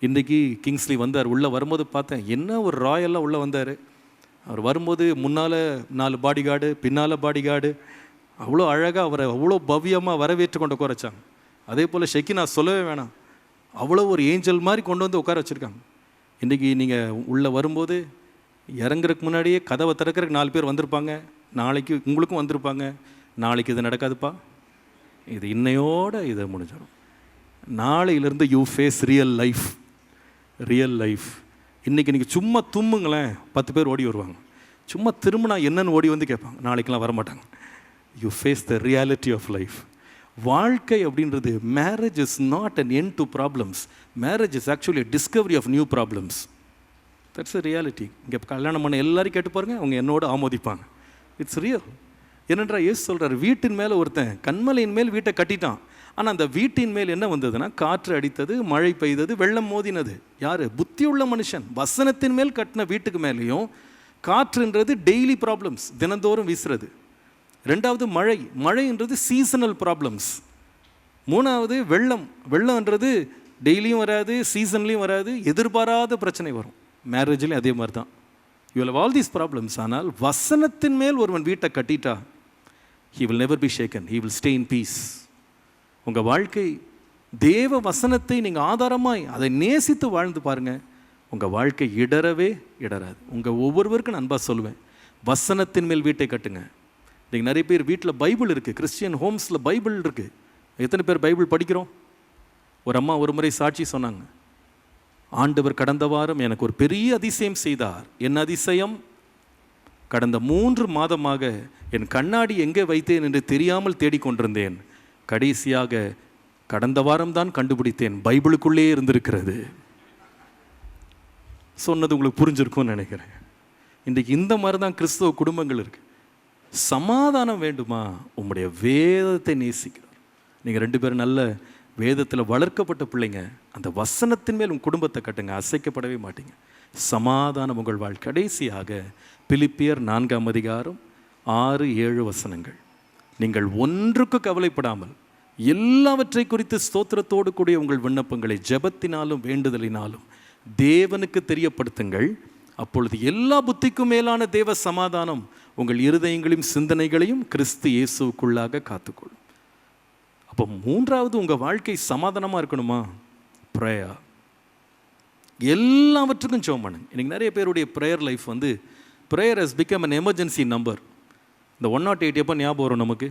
இன்றைக்கி கிங்ஸ்லி வந்தார், உள்ளே வரும்போது பார்த்தேன், என்ன ஒரு ராயெல்லாம் உள்ளே வந்தார். அவர் வரும்போது முன்னால் 4 பாடி கார்டு, பின்னால் பாடி கார்டு, அவ்வளோ அழகாக அவரை அவ்வளோ பவ்யமாக வரவேற்று கொண்டு உட்கார வச்சாங்க. அதே போல் ஷெக்கினா சொல்லவே வேணாம், அவ்வளோ ஒரு ஏஞ்சல் மாதிரி கொண்டு வந்து உட்கார வச்சுருக்காங்க. இன்றைக்கி நீங்கள் உள்ளே வரும்போது இறங்குறதுக்கு முன்னாடியே கதவை திறக்கிறதுக்கு 4 பேர் வந்திருப்பாங்க. நாளைக்கு உங்களுக்கும் வந்திருப்பாங்க. நாளைக்கு இது நடக்காதுப்பா, இது இன்னையோடு இதை முடிஞ்சிடும். நாளையிலேருந்து you face real life. Real life. இன்றைக்கி நீங்கள் சும்மா தும்முங்களேன், 10 பேர் ஓடி வருவாங்க. சும்மா திரும்பினா என்னென்னு ஓடி வந்து கேட்பாங்க. நாளைக்கெலாம் வரமாட்டாங்க. You face the reality of life. வாழ்க்கை அப்படின்றது, marriage is not an end to problems. Marriage is actually a discovery of new problems. That's a reality. இங்கே கல்யாணம் பண்ண எல்லாரும் கேட்டு பாருங்கள், அவங்க என்னோட ஆமோதிப்பாங்க. It's real. என்னென்றா இயேசு சொல்கிறார், வீட்டின் மேலே ஒருத்தன் கண்மலையின் மேல் வீட்டை கட்டிட்டான். ஆனால் அந்த வீட்டின் மேல் என்ன வந்ததுன்னா, காற்று அடித்தது, மழை பெய்தது, வெள்ளம் மோதினது. யார்? புத்தியுள்ள மனுஷன். வசனத்தின் மேல் கட்டின வீட்டுக்கு மேலேயும் காற்றுன்றது டெய்லி ப்ராப்ளம்ஸ், தினந்தோறும் வீசுறது. ரெண்டாவது மழைன்றது சீசனல் ப்ராப்ளம்ஸ். மூணாவது வெள்ளம்ன்றது டெய்லியும் வராது, சீசன்லேயும் வராது, எதிர்பாராத பிரச்சனை வரும். மேரேஜ்லேயும் அதே மாதிரி தான். You will have all these problems. ஆனால் வசனத்தின் மேல் ஒருவன் வீட்டை கட்டிட்டா, he will never be shaken, he will stay in peace. உங்கள் வாழ்க்கை தேவ வசனத்தை நீங்கள் ஆதாரமாய் அதை நேசித்து வாழ்ந்து பாருங்கள், உங்கள் வாழ்க்கை இடரவே இடராது. உங்கள் ஒவ்வொருவருக்கும் நான் அன்பாக சொல்லுவேன், வசனத்தின் மேல் வீட்டை கட்டுங்க. நீங்கள் நிறைய பேர் வீட்டில் பைபிள் இருக்குது, கிறிஸ்டியன் ஹோம்ஸில் பைபிள் இருக்குது. எத்தனை பேர் பைபிள் படிக்கிறோம்? ஒரு அம்மா ஒரு முறை சாட்சி சொன்னாங்க, ஆண்டவர் கடந்த வாரம் எனக்கு ஒரு பெரிய அதிசயம் செய்தார். என்ன அதிசயம்? கடந்த 3 மாதமாக என் கண்ணாடி எங்கே வைத்தேன் என்று தெரியாமல் தேடிக்கொண்டிருந்தேன். கடைசியாக கடந்த வாரம்தான் கண்டுபிடித்தேன், பைபிளுக்குள்ளே இருந்திருக்கிறது. சொன்னது உங்களுக்கு புரிஞ்சிருக்கும்னு நினைக்கிறேன். இன்றைக்கு இந்த மாதிரி தான் கிறிஸ்தவ குடும்பங்கள் இருக்குது. சமாதானம் வேண்டுமா? உங்களுடைய வேதத்தை நேசிக்கிறார். நீங்கள் 2 பேரும் நல்ல வேதத்தில் வளர்க்கப்பட்ட பிள்ளைங்க, அந்த வசனத்தின் மேல் உங்கள் குடும்பத்தை கட்டுங்க, அசைக்கப்படவே மாட்டீங்க. சமாதானம் உங்கள் வாழ்க்கை. கடைசியாக பிலிப்பியர் 4ஆம் அதிகாரம் 6-7 வசனங்கள். நீங்கள் ஒன்றுக்கு கவலைப்படாமல் எல்லாவற்றை குறித்து ஸ்தோத்திரத்தோடு கூடிய உங்கள் விண்ணப்பங்களை ஜெபத்தினாலும் வேண்டுதலினாலும் தேவனுக்கு தெரியப்படுத்துங்கள். அப்பொழுது எல்லா புத்திக்கும் மேலான தேவ சமாதானம் உங்கள் இருதயங்களையும் சிந்தனைகளையும் கிறிஸ்து இயேசுக்குள்ளாக காத்துக்கொள்ளும். அப்போ 3வது, உங்கள் வாழ்க்கை சமாதானமாக இருக்கணுமா? ப்ரேயர். எல்லாவற்றுக்கும் ஜெபம் பண்ணுங்க. இன்றைக்கி நிறைய பேருடைய ப்ரேயர் லைஃப் வந்து, prayer has become an emergency number. இந்த 108 எப்போ ஞாபகம் வரும் நமக்கு?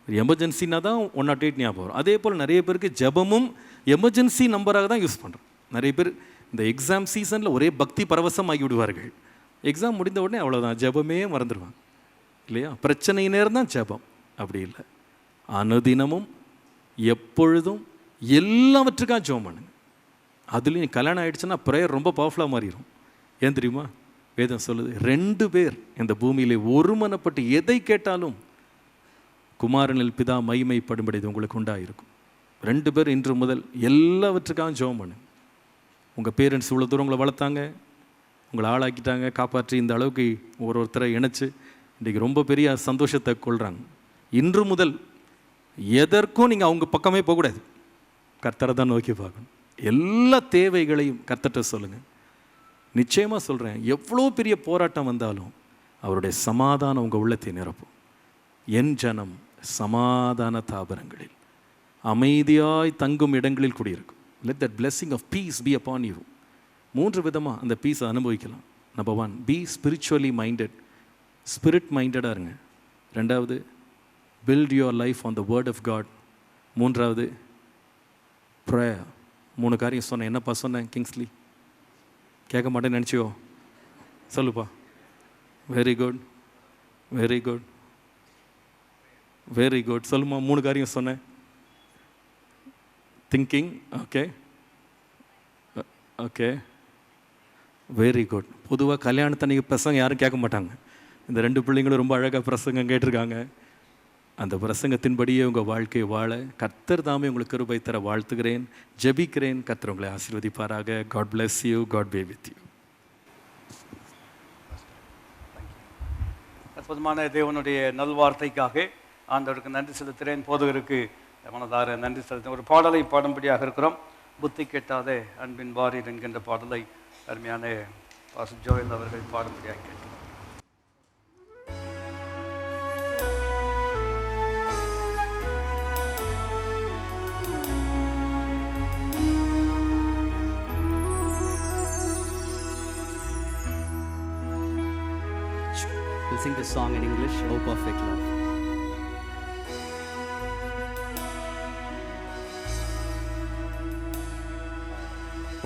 எமர்ஜென்சினா தான் 108 ஞாபகம் வரும். அதே போல் நிறைய பேருக்கு ஜெபமும் எமர்ஜென்சி நம்பராக தான் யூஸ் பண்ணுறோம். நிறைய பேர் இந்த எக்ஸாம் சீசனில் ஒரே பக்தி பரவசம் ஆகி விடுவார்கள். எக்ஸாம் முடிந்த உடனே அவ்வளோதான், ஜெபமே மறந்துடுவாங்க இல்லையா? பிரச்சனை நேரம் தான் ஜெபம். அப்படி இல்லை, அனுதினமும் எப்பொழுதும் எல்லாவற்றுக்காக ஜெபம் பண்ணுங்க. அதுலேயும் கல்யாணம் ஆகிடுச்சுன்னா ப்ரேயர் ரொம்ப பவர்ஃபுல்லாக மாறிடும். ஏன் தெரியுமா? வேதம் சொல்லுது, 2 பேர் இந்த பூமியிலே ஒருமனப்பட்டு எதை கேட்டாலும் குமாரனில் பிதா மகிமைப்படும்படி இது உங்களுக்கு உண்டாயிருக்கும். 2 பேர் இன்று முதல் எல்லாவற்றுக்காக ஜெபம் பண்ணு. உங்கள் பேரண்ட்ஸ் இவ்வளோ தூரம் உங்களை வளர்த்தாங்க, உங்களை ஆளாக்கிட்டாங்க, காப்பாற்றி இந்த அளவுக்கு ஒருத்தரை இணைச்சி இன்றைக்கி ரொம்ப பெரிய சந்தோஷத்தை கொள்கிறாங்க. இன்று முதல் எதற்கும் நீங்கள் அவங்க பக்கமே போகக்கூடாது, கர்த்தரை தான் நோக்கி பார்க்கணும். எல்லா தேவைகளையும் கர்த்தர்கிட்ட சொல்லுங்கள். நிச்சயமாக சொல்கிறேன், எவ்வளோ பெரிய போராட்டம் வந்தாலும் அவருடைய சமாதானம் உங்கள் உள்ளத்தை நிரப்பும். என் ஜனம் சமாதான தாபரங்களில் அமைதியாய் தங்கும் இடங்களில் குடியிருக்கும். Let that blessing of peace be upon you. 3 விதமாக அந்த பீஸை அனுபவிக்கலாம். Number 1, be spiritually minded. Spirit மைண்டடாக இருங்க. 2வது, build your life on the word of God. 3வது, prayer. 3 காரியம் சொன்னேன். என்னப்பா சொன்னேன் கிங்ஸ்லி? கேட்க மாட்டேன்னு நினச்சியோ? சொல்லுப்பா. Very good, very good, very good. சொல்லுமா. 3 காரியம் சொன்னேன். Thinking, okay okay, very good. பொதுவாக கல்யாணத்தன்னைக்கு பிரசங்கம் யாரும் கேட்க மாட்டாங்க. இந்த 2 பிள்ளைங்களும் ரொம்ப அழகாக பிரசங்கம் கேட்டிருக்காங்க. அந்த பிரசங்கத்தின்படியே உங்கள் வாழ்க்கையை வாழ கர்த்தர் தாமே உங்களுக்கு கிருபை தர வாழ்த்துகிறேன், ஜெபிக்கிறேன். கர்த்தர் உங்களை ஆசீர்வதிப்பாராக. God bless you, God be with you. அற்புதமான தேவனுடைய நல்வார்த்தைக்காக ஆண்டவருக்கு நன்றி செலுத்துகிறேன். போதகருக்கு மனதார நன்றி செலுத்துகிறேன். ஒரு பாடலை பாடும்படியாக இருக்கிறோம். புத்தி கெட்டாத அன்பின் வாரீர் என்கின்ற பாடலை அருமையான பாஸ்டர் ஜோயல் அவர்கள் பாடும்படியாக கேட்கிறோம். We'll sing this song in English, Oh Perfect Love.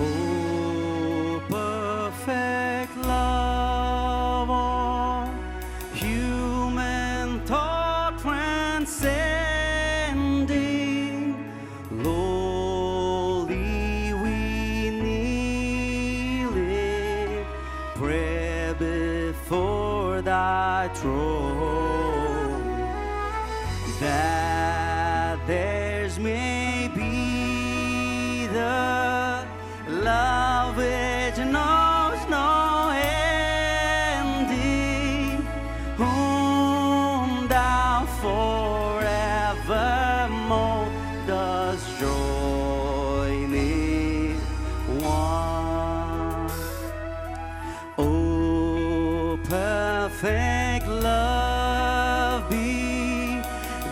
Oh, perfect love, all human thought transcending, lowly we kneel in prayer before thy throne, that there's many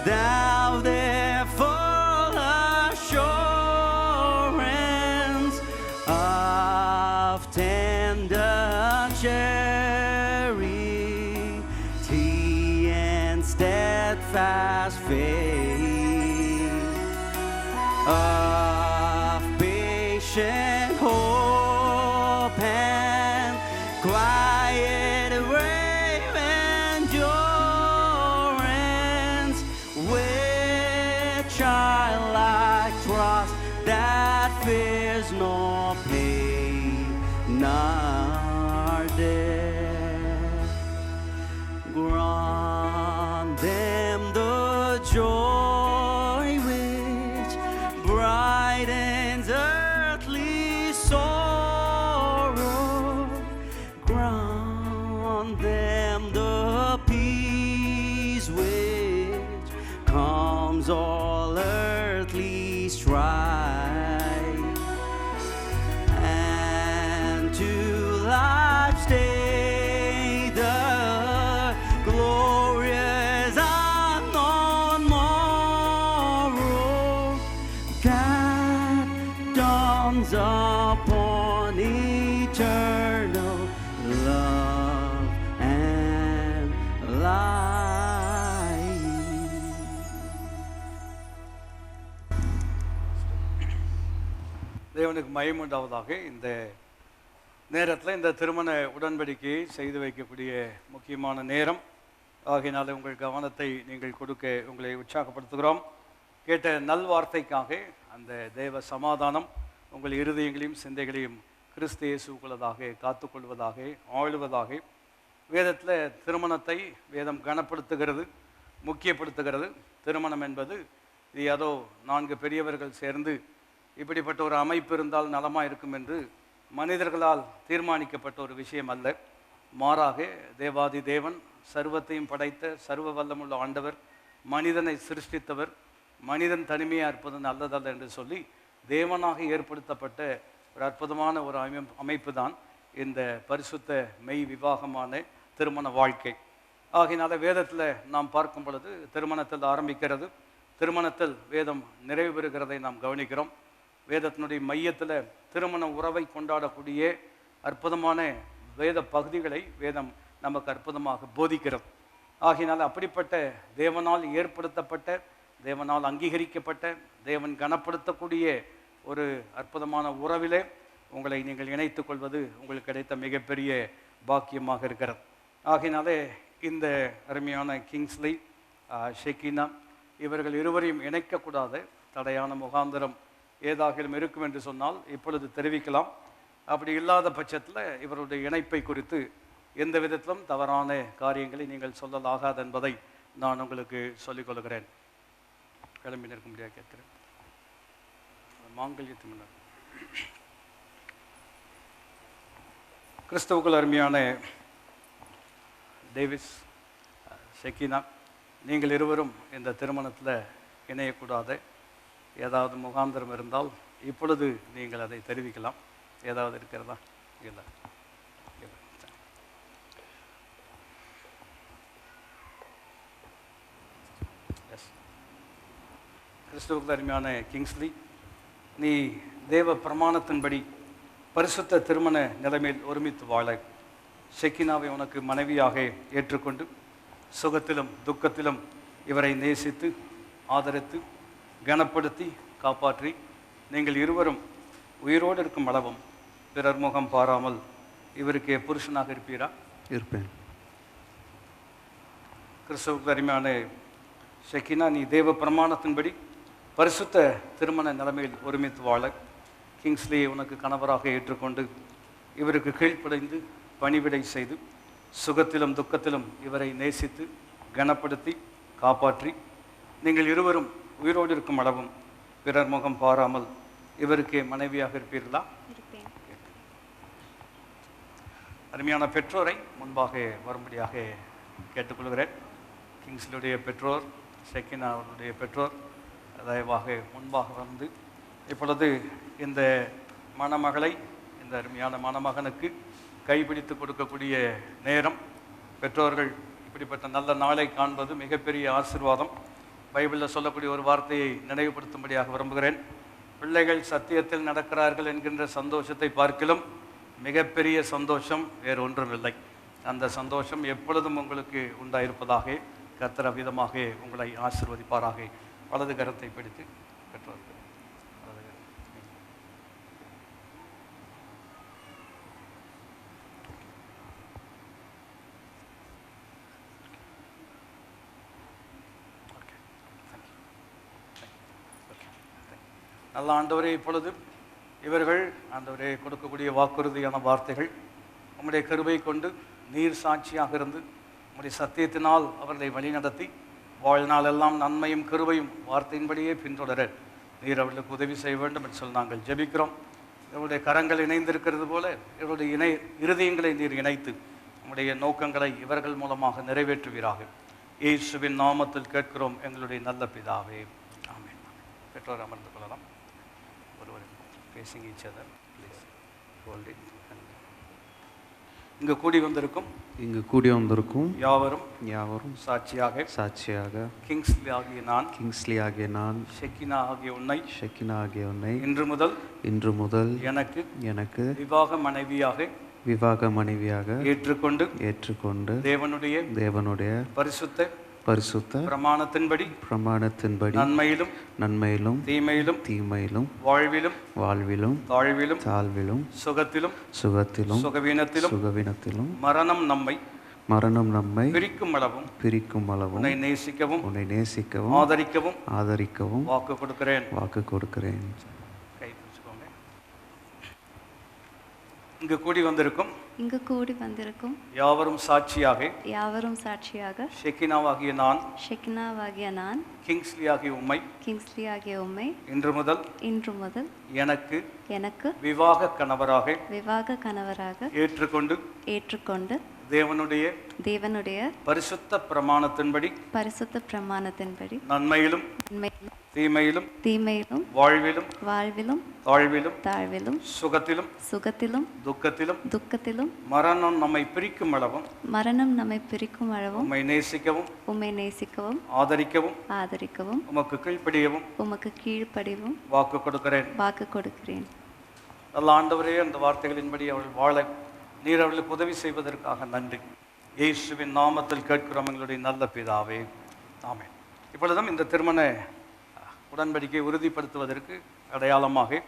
thou their full assurance of tender charity and steadfast faith, of patient hope and quiet brave endurance, with childlike trust that fears nor pain nor death. Grant them the joy which brightens earthly sorrow. Grant them the peace which calms all earthly strife, and to life's day the glorious unknown morrow that dawns upon eternal love and light. தேவனுக்கு மகிமை உண்டாவதாக. இந்த நேரத்தில் இந்த திருமண உடன்படிக்கையை செய்து வைக்கக்கூடிய முக்கியமான நேரம் ஆகையினால உங்கள் கவனத்தை நீங்கள் கொடுக்க உங்களை உற்சாகப்படுத்துகிறோம். கேட்ட நல்வார்த்தைக்காக அந்த தேவ சமாதானம் உங்கள் இருதயங்களையும் சிந்தைகளையும் கிறிஸ்து இயேசுவுக்குள்ளதாக காத்துக்கொள்வதாக ஆளுவதாக. வேதத்தில் திருமணத்தை வேதம் கனப்படுத்துகிறது, முக்கியப்படுத்துகிறது. திருமணம் என்பது இது ஏதோ 4 பெரியவர்கள் சேர்ந்து இப்படிப்பட்ட ஒரு அமைப்பு இருந்தால் நலமாக இருக்கும் என்று மனிதர்களால் தீர்மானிக்கப்பட்ட ஒரு விஷயம் அல்ல. மாறாக தேவாதி தேவன், சர்வத்தையும் படைத்த சர்வ வல்லமுள்ள ஆண்டவர், மனிதனை சிருஷ்டித்தவர், மனிதன் தனிமையாக இருப்பது நல்லதல்ல என்று சொல்லி தேவனாக ஏற்படுத்தப்பட்ட ஒரு அற்புதமான ஒரு அமைப்பு தான் இந்த பரிசுத்த மெய் விவாகமான திருமண வாழ்க்கை. ஆகையினால வேதத்தில் நாம் பார்க்கும் பொழுது திருமணத்தில் ஆரம்பிக்கிறது, திருமணத்தில் வேதம் நிறைவு பெறுகிறதை நாம் கவனிக்கிறோம். வேதத்தினுடைய மையத்தில் திருமண உறவை கொண்டாடக்கூடிய அற்புதமான வேத பகுதிகளை வேதம் நமக்கு அற்புதமாக போதிக்கிறது. ஆகையினால் அப்படிப்பட்ட தேவனால் ஏற்படுத்தப்பட்ட, தேவனால் அங்கீகரிக்கப்பட்ட, தேவன் கனப்படுத்தக்கூடிய ஒரு அற்புதமான உறவிலே உங்களை நீங்கள் இணைத்துக் கொள்வது உங்களுக்கு கிடைத்த மிகப்பெரிய பாக்கியமாக இருக்கிறது. ஆகையினாலே இந்த அருமையான கிங்ஸ்லி, ஷெக்கினா இவர்கள் இருவரையும் இணைக்கக்கூடாத தடையான முகாந்திரம் ஏதாகிலும் இருக்கும் என்று சொன்னால் இப்பொழுது தெரிவிக்கலாம். அப்படி இல்லாத பட்சத்தில் இவருடைய இணைப்பை குறித்து எந்த விதத்திலும் தவறான காரியங்களை நீங்கள் சொல்லலாகாது என்பதை நான் உங்களுக்கு சொல்லிக் கொள்கிறேன். கிளம்பி நிற்கும்படியாக கேட்கிறேன். மாங்கல்யத்தின் கிறிஸ்தவுக்குள் அருமையான டேவிஸ், ஷெக்கினா, நீங்கள் இருவரும் இந்த திருமணத்தில் இணையக்கூடாது ஏதாவது முகாந்திரம் இருந்தால் இப்பொழுது நீங்கள் அதை தெரிவிக்கலாம். ஏதாவது இருக்கிறதா? இல்லை. எஸ். கிறிஸ்துவுக்கு அருமையான கிங்ஸ்லி, நீ தேவ பிரமாணத்தின்படி பரிசுத்த திருமண நிலைமையில் ஒருமித்து வாழ ஷெக்கினாவை உனக்கு மனைவியாக ஏற்றுக்கொண்டு சுகத்திலும் துக்கத்திலும் இவரை நேசித்து ஆதரித்து கனப்படுத்தி காப்பாற்றி நீங்கள் இருவரும் உயிரோடு இருக்கும் அளவும் பிறர் முகம் பாராமல் இவருக்கு புருஷனாக இருப்பீரா? இருப்பேன். கிறிஸ்துவுக்கு அருமையான ஷெக்கினா, நீ தேவ பிரமாணத்தின்படி பரிசுத்த திருமண நிலைமையில் ஒருமித்து வாழ கிங்ஸ்லியை உனக்கு கணவராக ஏற்றுக்கொண்டு இவருக்கு கீழ்ப்படைந்து பணிவிடை செய்து சுகத்திலும் துக்கத்திலும் இவரை நேசித்து கனப்படுத்தி காப்பாற்றி நீங்கள் இருவரும் உயிரோடு இருக்கும் அளவும் பிறர் முகம் பாராமல் இவருக்கே மனைவியாக இருப்பீர்களா? அருமையான பெற்றோரை முன்பாக வரும்படியாக கேட்டுக்கொள்கிறேன். கிங்ஸ்லியுடைய பெற்றோர், ஷெக்கினா அவருடைய பெற்றோர் தயவாக முன்பாக வந்து இப்பொழுது இந்த மணமகளை, இந்த அருமையான மணமகனுக்கு கைப்பிடித்து கொடுக்கக்கூடிய நேரம். பெற்றோர்கள் இப்படிப்பட்ட நல்ல நாளை காண்பது மிகப்பெரிய ஆசீர்வாதம். பைபிளில் சொல்லக்கூடிய ஒரு வார்த்தையை நினைவுபடுத்தும்படியாக விரும்புகிறேன். பிள்ளைகள் சத்தியத்தில் நடக்கிறார்கள் என்கின்ற சந்தோஷத்தை பார்க்கிலும் மிகப்பெரிய சந்தோஷம் வேறு ஒன்றும் இல்லை. அந்த சந்தோஷம் எப்பொழுதும் உங்களுக்கு உண்டாயிருப்பதாக கர்த்தர் அவ்விதமாக உங்களை ஆசீர்வதிப்பாராக. வலது கரத்தை பிடித்து பெற்றோர்கள் நல்ல ஆண்டவரே, இப்பொழுது இவர்கள் ஆண்டவரே கொடுக்கக்கூடிய வாக்குறுதியான வார்த்தைகள் உம்முடைய கிருபை கொண்டு நீர் சாட்சியாக இருந்து உம்முடைய சத்தியத்தினால் அவர்களை வழிநடத்தி வாழ்நாளெல்லாம் நன்மையும் கிருபையும் வார்த்தையின்படியே பின்தொடர நீர் அவர்களுக்கு உதவி செய்ய வேண்டும் என்று சொல்லி நாங்கள் ஜெபிக்கிறோம். இவருடைய கரங்கள் இணைந்திருக்கிறது போல இவருடைய இருதயங்களை நீர் இணைத்து உம்முடைய நோக்கங்களை இவர்கள் மூலமாக நிறைவேற்றுவீராக. இயேசுவின் நாமத்தில் கேட்கிறோம் எங்களுடைய நல்ல பிதாவே, ஆமென். பெற்றோர் அமர்ந்து கொள்ளலாம். Facing each other, please hold it. இங்கு கூடி வந்திருக்கும் யாவரும் சாட்சியாக கிங்ஸ்லி ஆகிய நான் ஷெக்கினா ஆகிய உன்னை இன்று முதல் எனக்கு விவாக மனைவியாக ஏற்றுக்கொண்டு தேவனுடைய பரிசுத்த பிரமாணத்தின்படி நன்மையிலும் தீமையிலும் வாழ்விலும் தாழ்விலும் சுகத்திலும் சுகவீனத்திலும் மரணம் நம்மை பிரிக்கும் அளவும் உன்னை நேசிக்கவும் ஆதரிக்கவும் வாக்கு கொடுக்கிறேன். இங்கு கூடி வந்திருக்கும் யாவரும் சாட்சியாக ஷெக்கினாவாகிய நான் கிங்ஸ்லி ஆகிய உம்மை இன்று முதல் எனக்கு விவாக கணவராக ஏற்றுக்கொண்டு தேவனுடைய பரிசுத்த பிரமாணத்தின்படி நன்மையிலும் தீமையிலும் வாழ்விலும் தாழ்விலும் சுகத்திலும் துக்கத்திலும் மரணம் நம்மை பிரிக்கும் அளவும் உம்மை நேசிக்கவும் ஆதரிக்கவும் உமக்கு கீழ்ப்படியவும் வாக்கு கொடுக்கிறேன். நல்ல ஆண்டவரே, அந்த வார்த்தைகளின்படி அவர்கள் வாழ நீர் அவர்களுக்கு உதவி செய்வதற்காக நன்றி. இயேசுவின் நாமத்தில் கேட்கிறோம் எங்களுடைய நல்ல பிதாவே, ஆமென். இப்பொழுதும் இந்த திருமண உடன்படிக்கை உறுதிப்படுத்துவதற்கு அடையாளமாக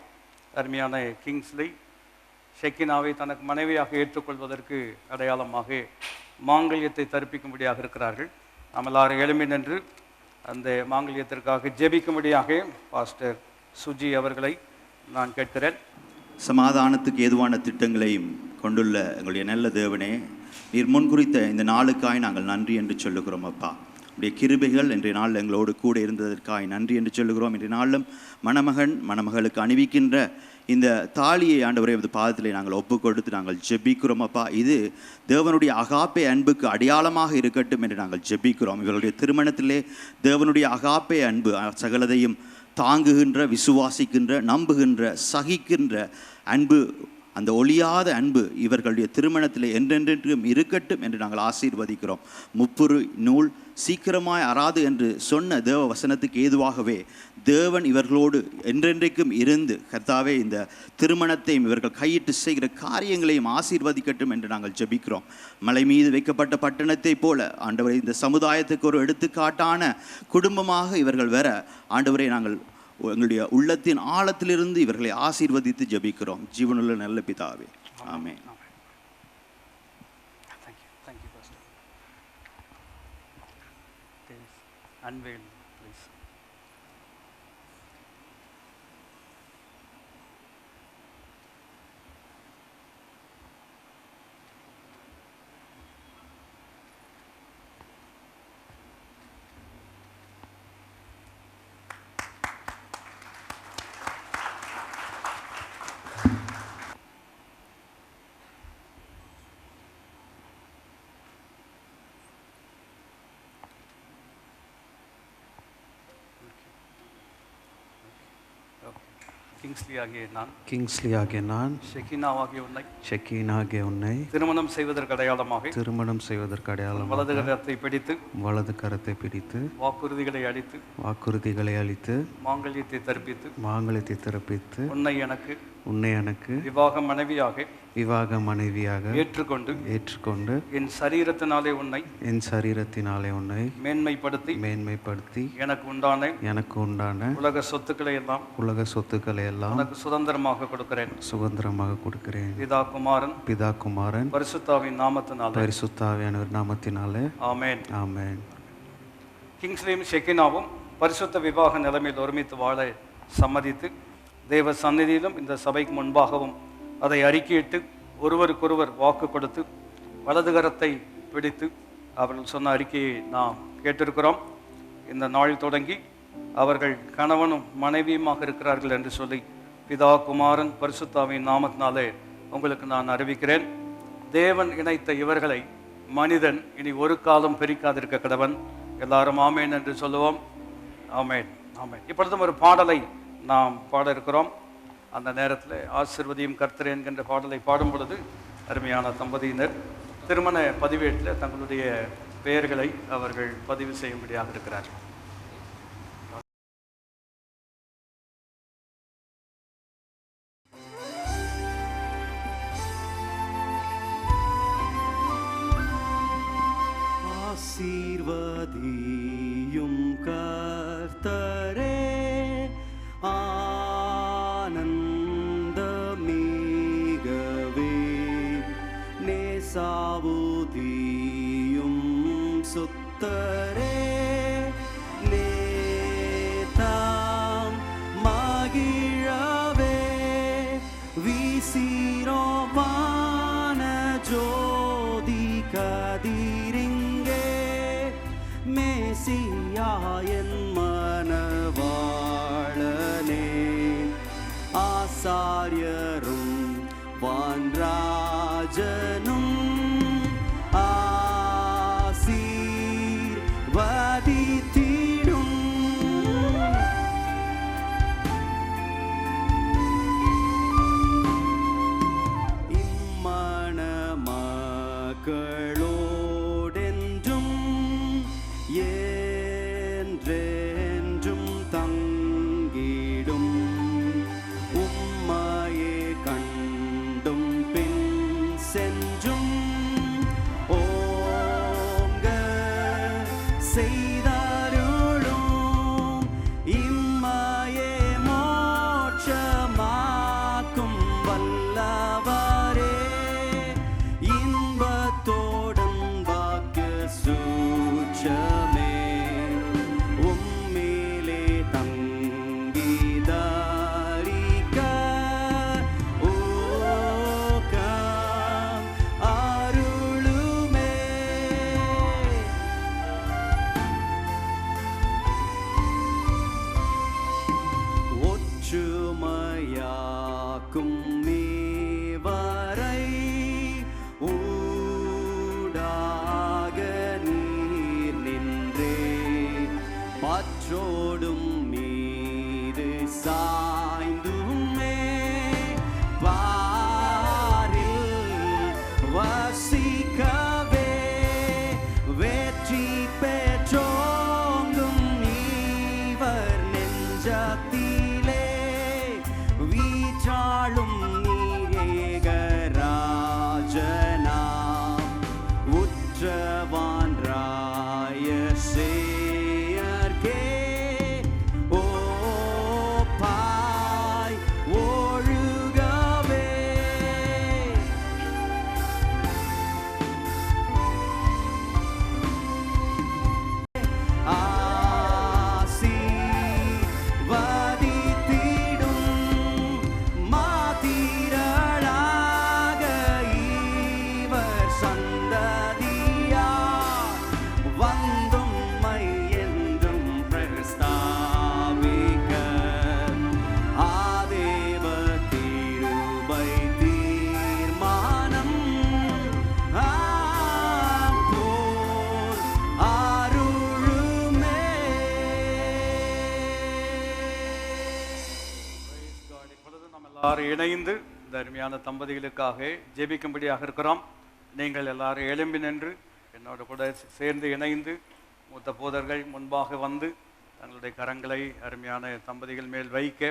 அருமையான கிங்ஸ்லி ஷெக்கினாவை தனக்கு மனைவியாக ஏற்றுக்கொள்வதற்கு அடையாளமாக மாங்கல்யத்தை தரிப்பிக்கும்படியாக இருக்கிறார்கள். நாம் எல்லாரும் எழும்பி நின்று அந்த மாங்கல்யத்திற்காக ஜெபிக்கும்படியாக பாஸ்டர் சுஜி அவர்களை நான் கேட்கிறேன். சமாதானத்துக்கு ஏதுவான திட்டங்களையும் கொண்டுள்ள எங்களுடைய நல்ல தேவனே, நீர் முன்குறித்த இந்த நாளுக்காய் நாங்கள் நன்றி என்று சொல்லுகிறோம். அப்பா, உடைய கிருபைகள் இன்றைய நாள் எங்களோடு கூட இருந்ததற்காய் நன்றி என்று சொல்லுகிறோம். இன்றைய நாளும் மணமகளுக்கு அணிவிக்கின்ற இந்த தாலியை ஆண்டவரே பாதத்திலே நாங்கள் ஒப்பு கொடுத்து நாங்கள் ஜெபிக்கிறோம். அப்பா, இது தேவனுடைய அகாப்பே அன்புக்கு அடையாளமாக இருக்கட்டும் என்று நாங்கள் ஜெபிக்கிறோம். இவருடைய திருமணத்திலே தேவனுடைய அகாப்பே அன்பு சகலதையும் தாங்குகின்ற, விசுவாசிக்கின்ற, நம்புகின்ற, சகிக்கின்ற அன்பு, அந்த ஒளியாத அன்பு இவர்களுடைய திருமணத்தில் என்றென்றைக்கும் இருக்கட்டும் என்று நாங்கள் ஆசீர்வதிக்கிறோம். முப்புரு நூல் சீக்கிரமாய் அறாது என்று சொன்ன தேவ வசனத்துக்கு ஏதுவாகவே தேவன் இவர்களோடு என்றென்றைக்கும் இருந்து கர்த்தாவே இந்த திருமணத்தையும் இவர்கள் கையிட்டு செய்கிற காரியங்களையும் ஆசீர்வதிக்கட்டும் என்று நாங்கள் ஜெபிக்கிறோம். மலை மீது வைக்கப்பட்ட பட்டணத்தை போல ஆண்டவரை இந்த சமுதாயத்துக்கு ஒரு எடுத்துக்காட்டான குடும்பமாக இவர்கள் வர ஆண்டவரை நாங்கள் எங்களுடைய உள்ளத்தின் ஆழத்திலிருந்து இவர்களை ஆசீர்வதித்து ஜெபிக்கிறோம். ஜீவனுள்ள நல்ல பிதாவே, ஆமென். Unveil, please. கிங்ஸ்லி ஆகிய நான் கிங்ஸ்லி ஆகிய நான் ஷெக்கினாவாகிய உன்னை ஷெக்கீன் ஆகிய உன்னை திருமணம் செய்வதற்கு அடையாளமாக திருமணம் செய்வதற்கு அடையாளம் வலது கரத்தை பிடித்து வலது கரத்தை பிடித்து வாக்குறுதிகளை அளித்து வாக்குறுதிகளை அளித்து மாங்கல்யத்தை தரிப்பித்து மாங்கல்யத்தை திறப்பித்து உன்னை எனக்கு விவாக மனைவியாக ஏற்றுக்கொண்டு என் சரீரத்தினாலே உன்னை மேன்மைப்படுத்தி எனக்கு உண்டான உலக சொத்துக்களை எல்லாம் உனக்கு சுதந்திரமாக கொடுக்கிறேன். பிதா குமாரன் பரிசுத்தாவியானவர் நாமத்தினாலே ஆமென். ஆமென். கிங்ஸ்லியும் ஷெக்கினாவும் பரிசுத்த விவாக நிலைமையில் ஒருமித்து வாழ சம்மதித்து தேவ சந்நிதியிலும் இந்த சபைக்கு முன்பாகவும் அதை அறிக்கையிட்டு ஒருவருக்கொருவர் வாக்கு கொடுத்து வலதுகரத்தை பிடித்து அவர்கள் சொன்ன அறிக்கையை நாம் கேட்டிருக்கிறோம். இந்த நாள் தொடங்கி அவர்கள் கணவனும் மனைவியுமாக இருக்கிறார்கள் என்று சொல்லி பிதா குமாரன் பரிசுத்தாவின் நாமத்தினாலே உங்களுக்கு நான் அறிவிக்கிறேன். தேவன் இணைத்த இவர்களை மனிதன் இனி ஒரு காலம் பிரிக்காதிருக்க கடவன். எல்லாரும் ஆமேன் என்று சொல்லுவோம். ஆமேன், ஆமேன். இப்பொழுதும் ஒரு பாடலை நாம் பாட இருக்கிறோம். அந்த நேரத்தில் ஆசீர்வதியும் கர்த்தரே என்கின்ற பாடலை பாடும் பொழுது அருமையான தம்பதியினர் திருமண பதிவேட்டில் தங்களுடைய பெயர்களை அவர்கள் பதிவு செய்யும்படியாக இருக்கிறார்கள். ஆசீர்வதியும் கர்த்தரே ஆனந்தமிகவே நேசாவுதியும் சுத்தரே நேதாம் மகிழவே வீசிரோவான ஜோதி கதிரிங்கே மேசியாயன் மனவாளனே ஆசாரியரும் வான்ராஜனும் ஆசீர்வதித்திடும் இம்மண மக்களோடென்றும் என்றென்றும் தங்கிடும் உம்மையே கண்டும் பின் சென்றும் ஓங்க செய்தருளும் இம்மையே மோட்சமாக்கும் வல்லவரே இன்பத்தோடும் வாக்கு சூட்சமே உம்மிலே தங்கிதாரிக்க ஓகம் அருளுமே ஒற்றுமையாக்கும் நீவரை ஊடாக நீர் நின்றே பற்றோடும் மீது சாய்ந்துமே வாரில் வசிக்கவே வெற்றி பெற்றோங்கும் நீவர் நெஞ்சத்திலே வீற்றாளும் நீகராஜனாம் உற்றவான் ராய சேயர்கே ஓ பாய் ஒழுகவே ஆசீர்வதி எல்லாரும் இணைந்து இந்த அருமையான தம்பதிகளுக்காக ஜெபிக்கும்படியாக இருக்கிறோம். நீங்கள் எல்லாரும் எழும்பி நின்று என்னோட கூட சேர்ந்து இணைந்து மூத்த போதர்கள் முன்பாக வந்து தங்களுடைய கரங்களை அருமையான தம்பதிகள் மேல் வைக்க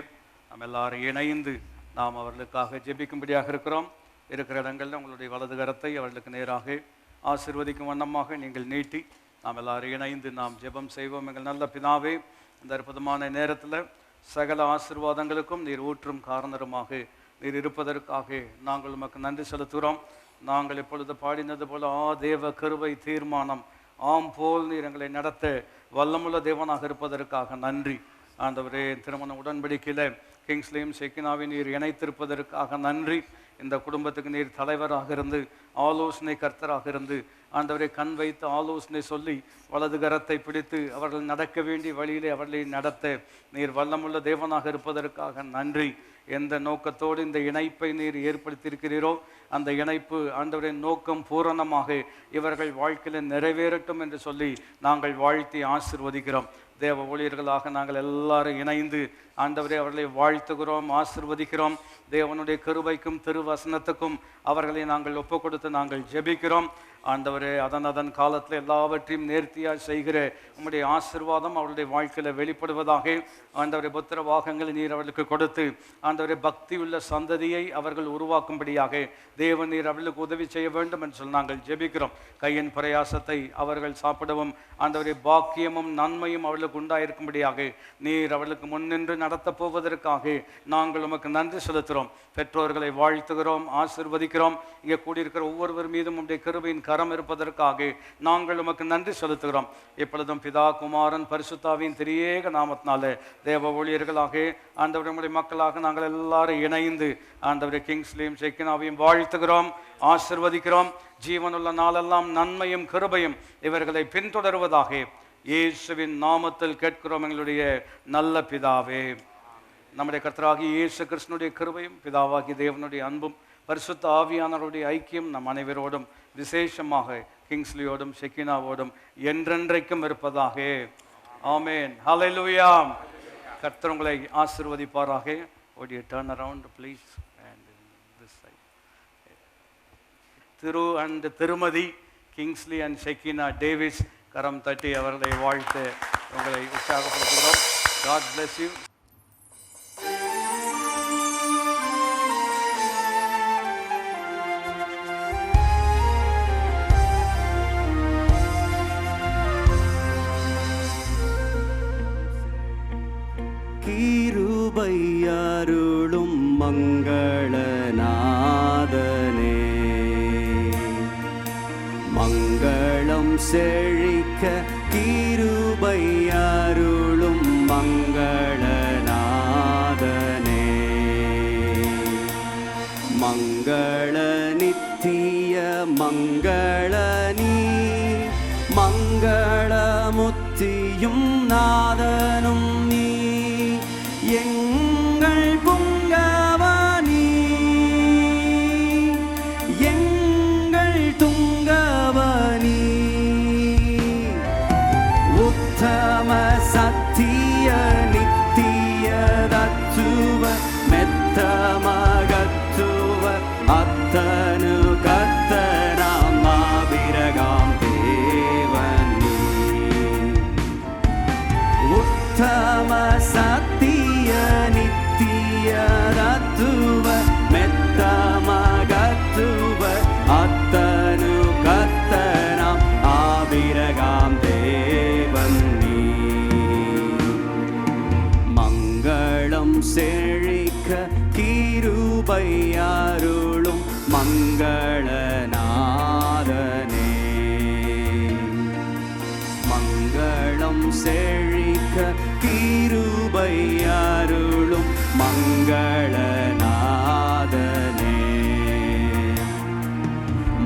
நாம் எல்லாரும் இணைந்து நாம் அவர்களுக்காக ஜெபிக்கும்படியாக இருக்கிறோம். இருக்கிற இடங்களில் உங்களுடைய வலது கரத்தை அவர்களுக்கு நேராக ஆசீர்வதிக்கும் வண்ணமாக நீங்கள் நீட்டி நாம் எல்லாரும் இணைந்து நாம் ஜெபம் செய்வோம். எங்கள் நல்ல பிதாவே, இந்த அற்புதமான நேரத்தில் சகல ஆசீர்வாதங்களுக்கும் நீர் ஊற்றும் காரணருமாக நீர் இருப்பதற்காக நாங்கள் உமக்கு நன்றி செலுத்துகிறோம். நாங்கள் இப்பொழுது பாடினது போல தேவ கிருபை தீர்மானம் ஆம் போல் நீர் எங்களை நடத்த வல்லமுள்ள தேவனாக இருப்பதற்காக நன்றி. ஆண்டவரே, திருமண உடன்படிக்கையில் கிங்ஸ்லியும் ஷெக்கினாவையும் நீர் இணைத்திருப்பதற்காக நன்றி. இந்த குடும்பத்துக்கு நீர் தலைவராக இருந்து ஆலோசனை கர்த்தராக இருந்து ஆண்டவரை கண் வைத்து ஆலோசனை சொல்லி வலது கரத்தை பிடித்து அவர்கள் நடக்க வேண்டிய வழியிலே அவர்களை நடத்த நீர் வல்லமுள்ள தேவனாக இருப்பதற்காக நன்றி. எந்த நோக்கத்தோடு இந்த இணைப்பை நீர் ஏற்படுத்தியிருக்கிறீரோ அந்த இணைப்பு ஆண்டவரின் நோக்கம் பூரணமாக இவர்கள் வாழ்க்கையில் நிறைவேறட்டும் என்று சொல்லி நாங்கள் வாழ்த்தி ஆசீர்வதிக்கிறோம். தேவ ஊழியர்களாக நாங்கள் எல்லாரும் இணைந்து ஆண்டவரே அவர்களை வாழ்த்துகிறோம், ஆசீர்வதிக்கிறோம். தேவனுடைய கிருபைக்கும் திருவசனத்துக்கும் அவர்களை நாங்கள் ஒப்பு கொடுத்து நாங்கள் ஜெபிக்கிறோம். ஆண்டவரே, அதன் காலத்தில் எல்லாவற்றையும் நேர்த்தியாக செய்கிற உம்முடைய ஆசீர்வாதம் அவருடைய வாழ்க்கையில் வெளிப்படுவதாக ஆண்டவரை புத்திர வாகங்களை நீர் அவர்களுக்கு கொடுத்து ஆண்டவரை பக்தி உள்ள சந்ததியை அவர்கள் உருவாக்கும்படியாக தேவன் நீர் அவர்களுக்கு உதவி செய்ய வேண்டும் என்று சொல்லி நாங்கள் ஜெபிக்கிறோம். கையின் பிரயாசத்தை அவர்கள் சாப்பிடவும் ஆண்டவரை பாக்கியமும் நன்மையும் அவர்களுக்கு உண்டாயிருக்கும்படியாக நீர் அவர்களுக்கு முன்னின்று நடத்தப் போவதற்காக நாங்கள் உமக்கு நன்றி செலுத்துகிறோம். பெற்றோர்களை வாழ்த்துகிறோம், ஆசீர்வதிக்கிறோம். இங்கே கூடியிருக்கிற ஒவ்வொருவர் மீதும் உம்முடைய கிருபையின் கரம் இருப்பதற்காக நாங்கள் உமக்கு நன்றி செலுத்துகிறோம். இப்பொழுதும் பிதா, குமாரன், பரிசுத்தாவின் திரியேக நாமத்தினாலே தேவ ஊழியர்களாக ஆண்டவரை நம்முடைய மக்களாக நாங்கள் எல்லாரும் இணைந்து ஆண்டவரை கிங்ஸ்லியும் ஷெக்கினாவையும் வாழ்த்துகிறோம், ஆசீர்வதிக்கிறோம். ஜீவனுள்ள நாளெல்லாம் நன்மையும் கிருபையும் இவர்களை பின்தொடருவதாக இயேசுவின் நாமத்தில் கேட்கிறோம் எங்களுடைய நல்ல பிதாவே. நம்முடைய கர்த்தராகிய இயேசு கிறிஸ்துனுடைய கிருபையும் பிதாவாகிய தேவனுடைய அன்பும் பரிசுத்த ஆவியானவருடைய ஐக்கியம் நம் அனைவரோடும் விசேஷமாக கிங்ஸ்லியோடும் ஷெக்கினாவோடும் என்றென்றைக்கும் இருப்பதாக. ஆமேன். ஹல்லேலூயா. கர்த்தர் உங்களை ஆசீர்வதிப்பாராக. Would you turn around please and this side. Thiru and திருமதி கிங்ஸ்லி அண்ட் ஷெக்கினா டேவிஸ் கரம் தட்டி அவர்களை வாழ்த்து உங்களை உற்சாகப்படுத்துகிறோம். God bless you. கிருபை அருளும் மங்களநாதனே, மங்களம் செழிக்க கிருபை அருளும் மங்களநாதனே, மங்கள நித்திய மங்களனி மங்கள முத்தியும் நாதனும் நீ எங்கள் பொங்கவனி எங்கள் துங்கவனி உத்தம சத்திய நித்திய தத்துவ மெத்த மகத்துவ அத்தனு கர்த்தனாம் மாபிரகாம் தேவனி உத்தம சத்திய நித்திய தத்துவ மெத்த மகத்துவ அத்தனு கர்த்தனாம் ஆபிரகாம் தேவனி மங்களம் செழிக்க கிருபை அருளும் மங்களநாதனே, மங்களம் செழிக்க கிருபை அருளும் மங்களநாதனே,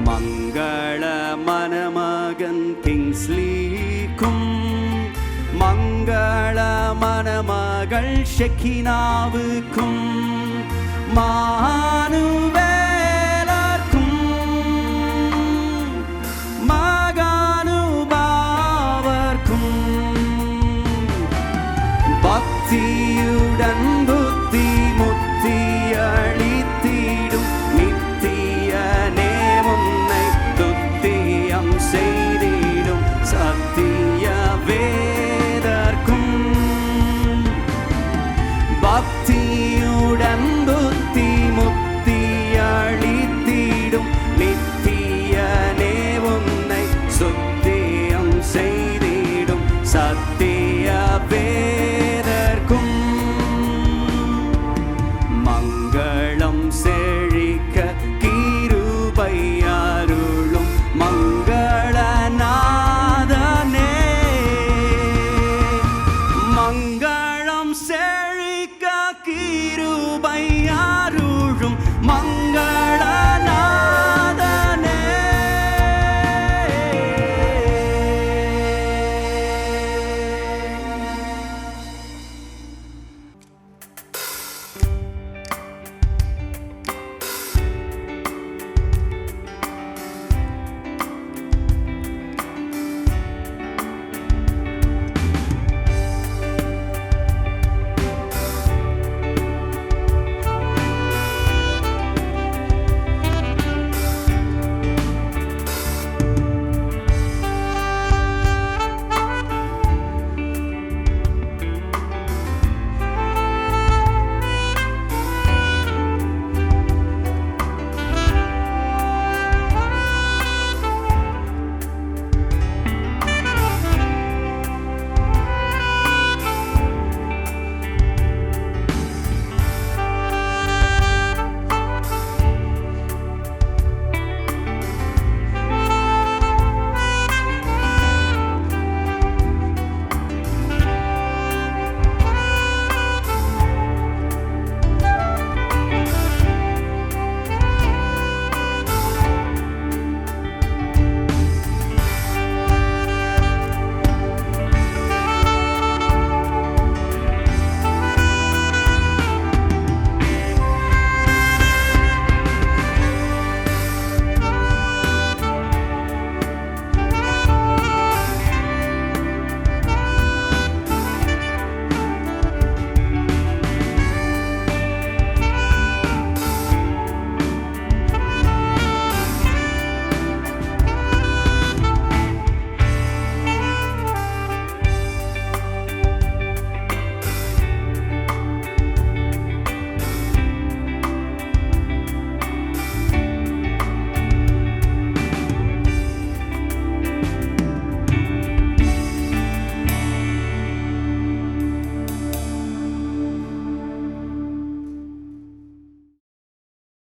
மங்கள மணமகன் கிங்ஸ்லிக்கும் மங்கள மணமகள் ஷெக்கினாவுக்கும் மானுவேலர்க்கும் மகானுபாவர்க்கும் பக்தியுடன்